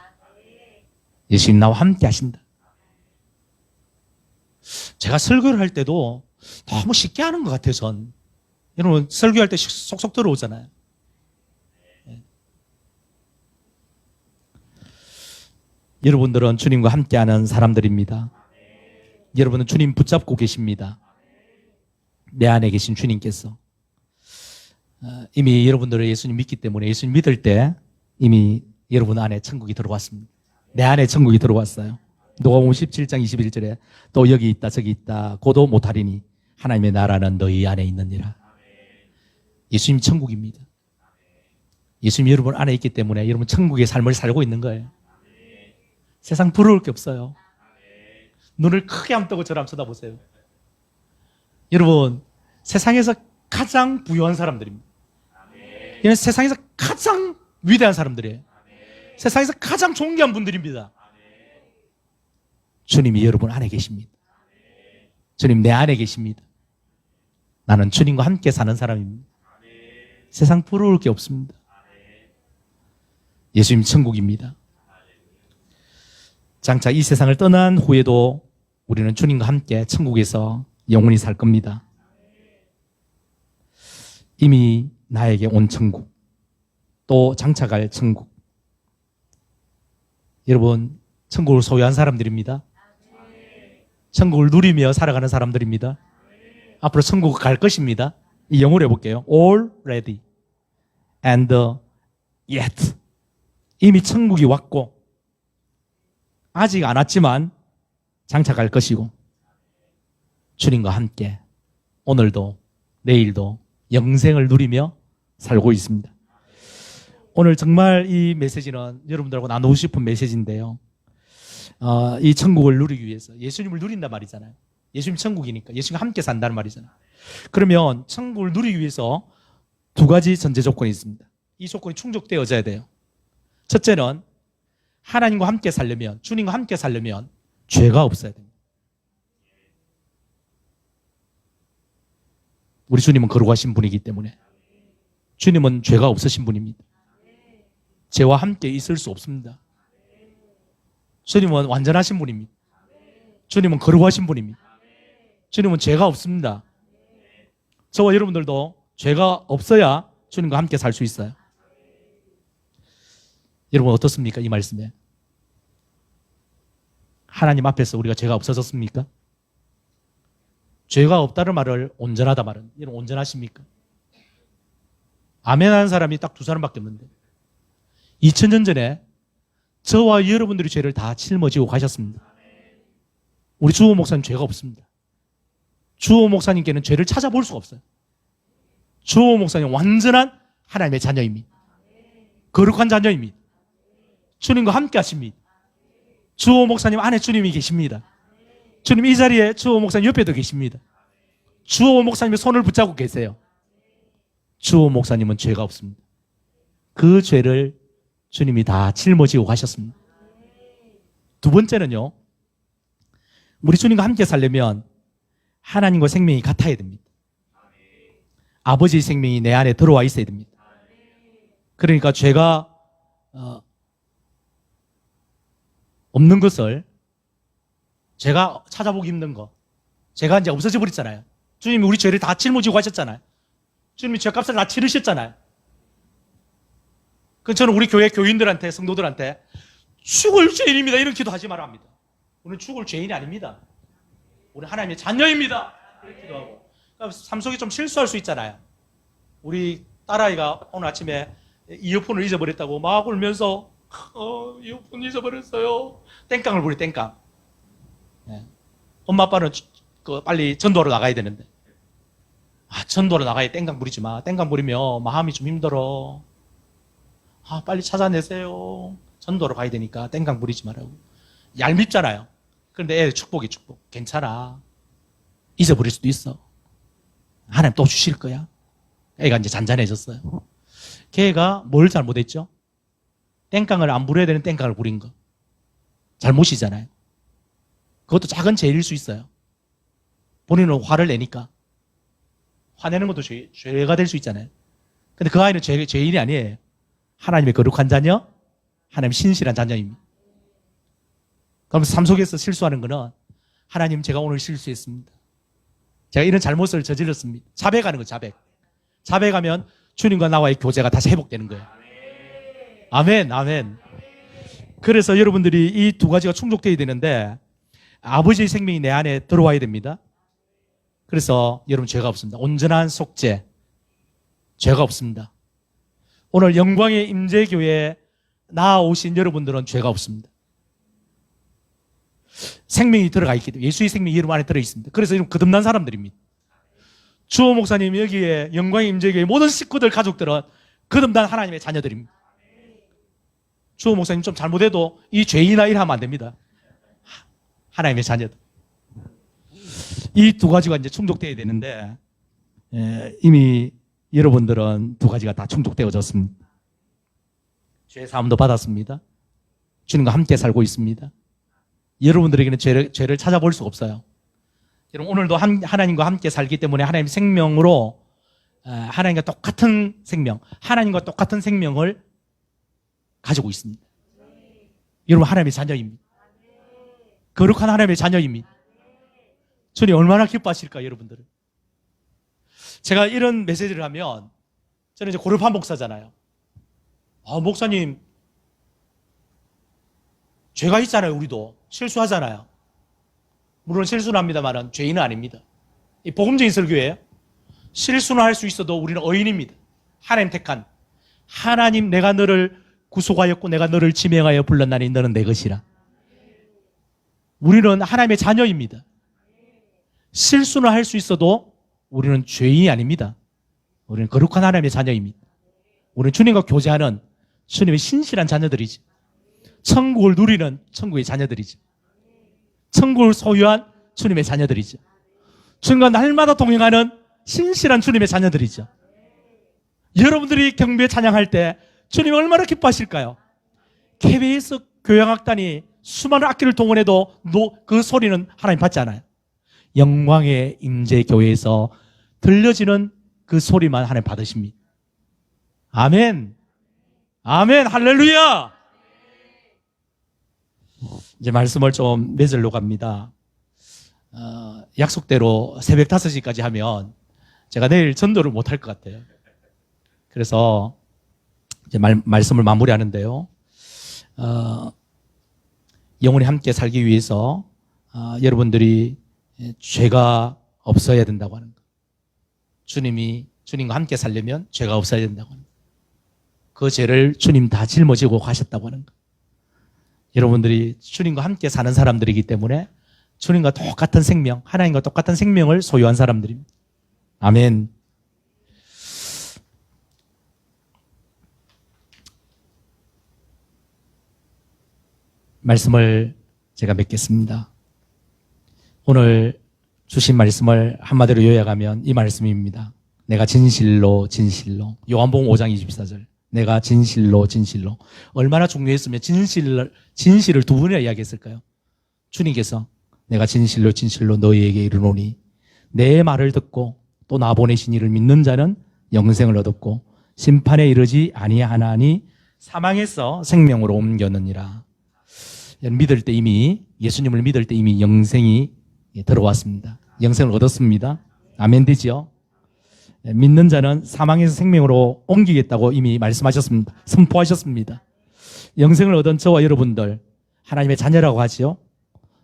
예수님 나와 함께 하신다. 제가 설교를 할 때도 너무 쉽게 하는 것 같아서, 여러분 설교할 때 속속 들어오잖아요. 여러분들은 주님과 함께하는 사람들입니다. 여러분은 주님 붙잡고 계십니다. 내 안에 계신 주님께서 이미 여러분들을 예수님 믿기 때문에, 예수님 믿을 때 이미 여러분 안에 천국이 들어왔습니다. 내 안에 천국이 들어왔어요. 누가복음 17장 21절에 또 여기 있다 저기 있다 고도 못하리니 하나님의 나라는 너희 안에 있느니라. 예수님 천국입니다. 예수님 여러분 안에 있기 때문에 여러분 천국의 삶을 살고 있는 거예요. 세상 부러울 게 없어요. 눈을 크게 한번 뜨고 저를 한번 쳐다보세요. 여러분 세상에서 가장 부유한 사람들입니다. 얘는 세상에서 가장 위대한 사람들이에요. 세상에서 가장 존귀한 분들입니다. 주님이 여러분 안에 계십니다. 주님 내 안에 계십니다. 나는 주님과 함께 사는 사람입니다. 세상 부러울 게 없습니다. 예수님 천국입니다. 장차 이 세상을 떠난 후에도 우리는 주님과 함께 천국에서 영원히 살 겁니다. 이미 나에게 온 천국, 또 장차 갈 천국. 여러분 천국을 소유한 사람들입니다. 천국을 누리며 살아가는 사람들입니다. 앞으로 천국 갈 것입니다. 이 영어로 해볼게요. Already and yet. 이미 천국이 왔고 아직 안 왔지만 장차 갈 것이고, 주님과 함께 오늘도 내일도 영생을 누리며 살고 있습니다. 오늘 정말 이 메시지는 여러분들하고 나누고 싶은 메시지인데요. 이 천국을 누리기 위해서 예수님을 누린단 말이잖아요. 예수님 천국이니까 예수님과 함께 산다는 말이잖아요. 그러면 천국을 누리기 위해서 두 가지 전제 조건이 있습니다. 이 조건이 충족되어져야 돼요. 첫째는 하나님과 함께 살려면, 주님과 함께 살려면 죄가 없어야 됩니다. 우리 주님은 거룩하신 분이기 때문에, 주님은 죄가 없으신 분입니다. 죄와 함께 있을 수 없습니다. 주님은 완전하신 분입니다. 주님은 거룩하신 분입니다. 주님은 죄가 없습니다. 저와 여러분들도 죄가 없어야 주님과 함께 살 수 있어요. 여러분 어떻습니까? 이 말씀에 하나님 앞에서 우리가 죄가 없어졌습니까? 죄가 없다는 말을 온전하다 말은, 여러분 온전하십니까? 아멘 하는 사람이 딱 두 사람밖에 없는데 2000년 전에 저와 여러분들이 죄를 다 짊어지고 가셨습니다. 우리 주호 목사님 죄가 없습니다. 주호 목사님께는 죄를 찾아볼 수가 없어요. 주호 목사님 완전한 하나님의 자녀입니다. 거룩한 자녀입니다. 주님과 함께 하십니다. 주호 목사님 안에 주님이 계십니다. 주님 이 자리에 주호 목사님 옆에도 계십니다. 주호 목사님의 손을 붙잡고 계세요. 주호 목사님은 죄가 없습니다. 그 죄를 주님이 다 짊어지고 가셨습니다. 두 번째는요, 우리 주님과 함께 살려면 하나님과 생명이 같아야 됩니다. 아버지의 생명이 내 안에 들어와 있어야 됩니다. 그러니까 죄가 없는 것을, 제가 찾아보기 힘든 거, 제가 이제 없어져 버렸잖아요. 주님이 우리 죄를 다 짊어지고 가셨잖아요. 주님이 죄값을 다 치르셨잖아요. 그 저는 우리 교회 교인들한테, 성도들한테 죽을 죄인입니다 이런 기도하지 말아 합니다. 우리는 죽을 죄인이 아닙니다. 우리는 하나님의 자녀입니다. 이렇게 기도하고. 그러니까 삶 속에 좀 실수할 수 있잖아요. 우리 딸아이가 오늘 아침에 이어폰을 잊어버렸다고 막 울면서 이어폰 잊어버렸어요. 땡깡을 부리 땡깡. 네. 엄마 아빠는 빨리 전도하러 나가야 되는데, 전도하러 나가야 땡깡 부리지 마. 땡깡 부리면 마음이 좀 힘들어. 빨리 찾아내세요. 전도하러 가야 되니까 땡깡 부리지 말라고. 얄밉잖아요. 그런데 애 축복. 괜찮아. 잊어버릴 수도 있어. 하나님 또 주실 거야. 애가 이제 잔잔해졌어요. 걔가 뭘 잘못했죠? 땡깡을 안 부려야 되는 땡깡을 부린 거. 잘못이잖아요. 그것도 작은 죄일 수 있어요. 본인은 화를 내니까. 화내는 것도 죄가 될 수 있잖아요. 근데 그 아이는 죄인이 아니에요. 하나님의 거룩한 자녀, 하나님의 신실한 자녀입니다. 그럼 삶 속에서 실수하는 거는, 하나님 제가 오늘 실수했습니다. 제가 이런 잘못을 저질렀습니다. 자백하는 거, 자백하면 주님과 나와의 교제가 다시 회복되는 거예요. 아멘, 아멘. 그래서 여러분들이 이 두 가지가 충족되어야 되는데, 아버지의 생명이 내 안에 들어와야 됩니다. 그래서 여러분 죄가 없습니다. 온전한 속죄, 죄가 없습니다. 오늘 영광의 임재교회에 나아오신 여러분들은 죄가 없습니다. 생명이 들어가 있기 때문에, 예수의 생명이 여러분 안에 들어있습니다. 그래서 여러분 거듭난 사람들입니다. 주호 목사님 여기에 영광의 임재교회 모든 식구들, 가족들은 거듭난 하나님의 자녀들입니다. 주호 목사님 좀 잘못해도 이 죄이나 일하면 안 됩니다. 하나님의 자녀들. 이 두 가지가 이제 충족되어야 되는데, 이미 여러분들은 두 가지가 다 충족되어졌습니다. 죄 사함도 받았습니다. 주님과 함께 살고 있습니다. 여러분들에게는 죄를 찾아볼 수가 없어요. 여러분 오늘도 하나님과 함께 살기 때문에 하나님 생명으로, 하나님과 똑같은 생명, 하나님과 똑같은 생명을 가지고 있습니다. 여러분 하나님의 자녀입니다. 거룩한 하나님의 자녀입니다. 주님 얼마나 기뻐하실까, 여러분들은. 제가 이런 메시지를 하면, 저는 이제 고르판 목사잖아요. 목사님, 죄가 있잖아요. 우리도 실수하잖아요. 물론 실수는 합니다만 죄인은 아닙니다. 이 복음적인 설교예요. 실수는 할 수 있어도 우리는 의인입니다. 하나님 택한, 하나님 내가 너를 구속하였고 내가 너를 지명하여 불렀나니 너는 내 것이라. 우리는 하나님의 자녀입니다. 실수는 할 수 있어도 우리는 죄인이 아닙니다. 우리는 거룩한 하나님의 자녀입니다. 우리는 주님과 교제하는 주님의 신실한 자녀들이지. 천국을 누리는 천국의 자녀들이지. 천국을 소유한 주님의 자녀들이죠. 주님과 날마다 동행하는 신실한 주님의 자녀들이죠. 여러분들이 경배 찬양할 때 주님 얼마나 기뻐하실까요? KBS 교향악단이 수많은 악기를 동원해도 그 소리는 하나님 받지 않아요. 영광의 임재교회에서 들려지는 그 소리만 하나님 받으십니다. 아멘. 아멘. 할렐루야. 이제 말씀을 좀 맺으려고 합니다. 약속대로 새벽 5시까지 하면 제가 내일 전도를 못할 것 같아요. 그래서 이제 말씀을 마무리하는데요. 영원히 함께 살기 위해서 여러분들이 죄가 없어야 된다고 하는 것. 주님과 함께 살려면 죄가 없어야 된다고 하는 것. 그 죄를 주님 다 짊어지고 가셨다고 하는 것. 여러분들이 주님과 함께 사는 사람들이기 때문에 주님과 똑같은 생명, 하나님과 똑같은 생명을 소유한 사람들입니다. 아멘. 말씀을 제가 맺겠습니다. 오늘 주신 말씀을 한마디로 요약하면 이 말씀입니다. 내가 진실로 요한복음 5장 24절 내가 진실로 얼마나 중요했으면 진실을 두 번이나 이야기했을까요? 주님께서 내가 진실로 너희에게 이르노니 내 말을 듣고 또 나 보내신 이를 믿는 자는 영생을 얻었고 심판에 이르지 아니하나니 사망에서 생명으로 옮겼느니라. 예수님을 믿을 때 이미 영생이 들어왔습니다. 영생을 얻었습니다. 아멘 되지요? 믿는 자는 사망에서 생명으로 옮기겠다고 이미 말씀하셨습니다. 선포하셨습니다. 영생을 얻은 저와 여러분들, 하나님의 자녀라고 하지요.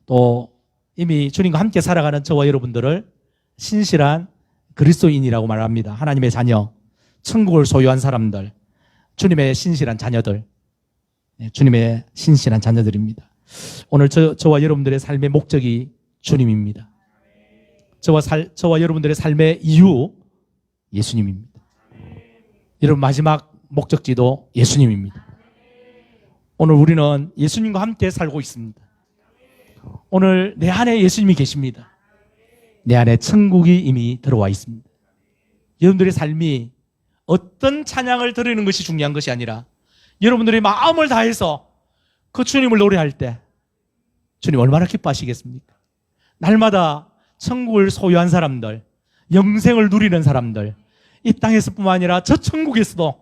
또 이미 주님과 함께 살아가는 저와 여러분들을 신실한 그리스도인이라고 말합니다. 하나님의 자녀, 천국을 소유한 사람들, 주님의 신실한 자녀들, 주님의 신실한 자녀들입니다. 오늘 저와 여러분들의 삶의 목적이 주님입니다. 저와 여러분들의 삶의 이유, 예수님입니다. 여러분 마지막 목적지도 예수님입니다. 오늘 우리는 예수님과 함께 살고 있습니다. 오늘 내 안에 예수님이 계십니다. 내 안에 천국이 이미 들어와 있습니다. 여러분들의 삶이 어떤 찬양을 드리는 것이 중요한 것이 아니라 여러분들이 마음을 다해서 그 주님을 노래할 때 주님 얼마나 기뻐하시겠습니까? 날마다 천국을 소유한 사람들, 영생을 누리는 사람들, 이 땅에서뿐만 아니라 저 천국에서도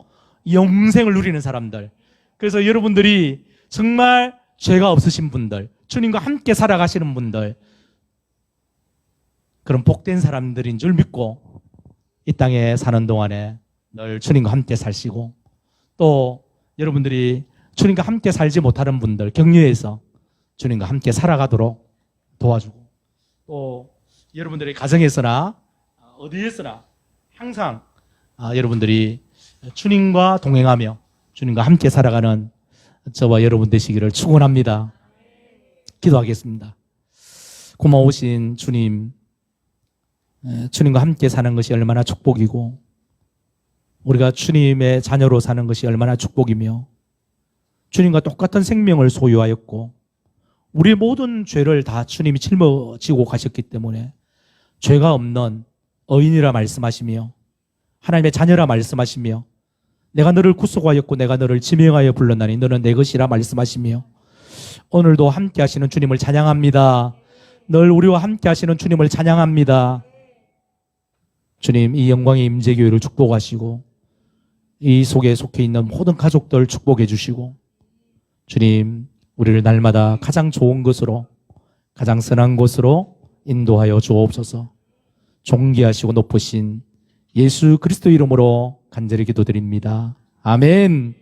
영생을 누리는 사람들, 그래서 여러분들이 정말 죄가 없으신 분들, 주님과 함께 살아가시는 분들, 그런 복된 사람들인 줄 믿고 이 땅에 사는 동안에 늘 주님과 함께 사시고, 또 여러분들이 주님과 함께 살지 못하는 분들 격려해서 주님과 함께 살아가도록 도와주고, 또 여러분들의 가정에서나 어디에서나 항상 여러분들이 주님과 동행하며 주님과 함께 살아가는 저와 여러분 되시기를 축원합니다. 기도하겠습니다. 고마우신 주님, 주님과 함께 사는 것이 얼마나 축복이고 우리가 주님의 자녀로 사는 것이 얼마나 축복이며 주님과 똑같은 생명을 소유하였고 우리의 모든 죄를 다 주님이 짊어지고 가셨기 때문에 죄가 없는 의인이라 말씀하시며 하나님의 자녀라 말씀하시며 내가 너를 구속하였고 내가 너를 지명하여 불렀나니 너는 내 것이라 말씀하시며 오늘도 함께 하시는 주님을 찬양합니다. 늘 우리와 함께 하시는 주님을 찬양합니다. 주님, 이 영광의 임재교회를 축복하시고 이 속에 속해 있는 모든 가족들 축복해 주시고 주님, 우리를 날마다 가장 좋은 것으로 가장 선한 것으로 인도하여 주옵소서. 존귀하시고 높으신 예수 그리스도 이름으로 간절히 기도드립니다. 아멘.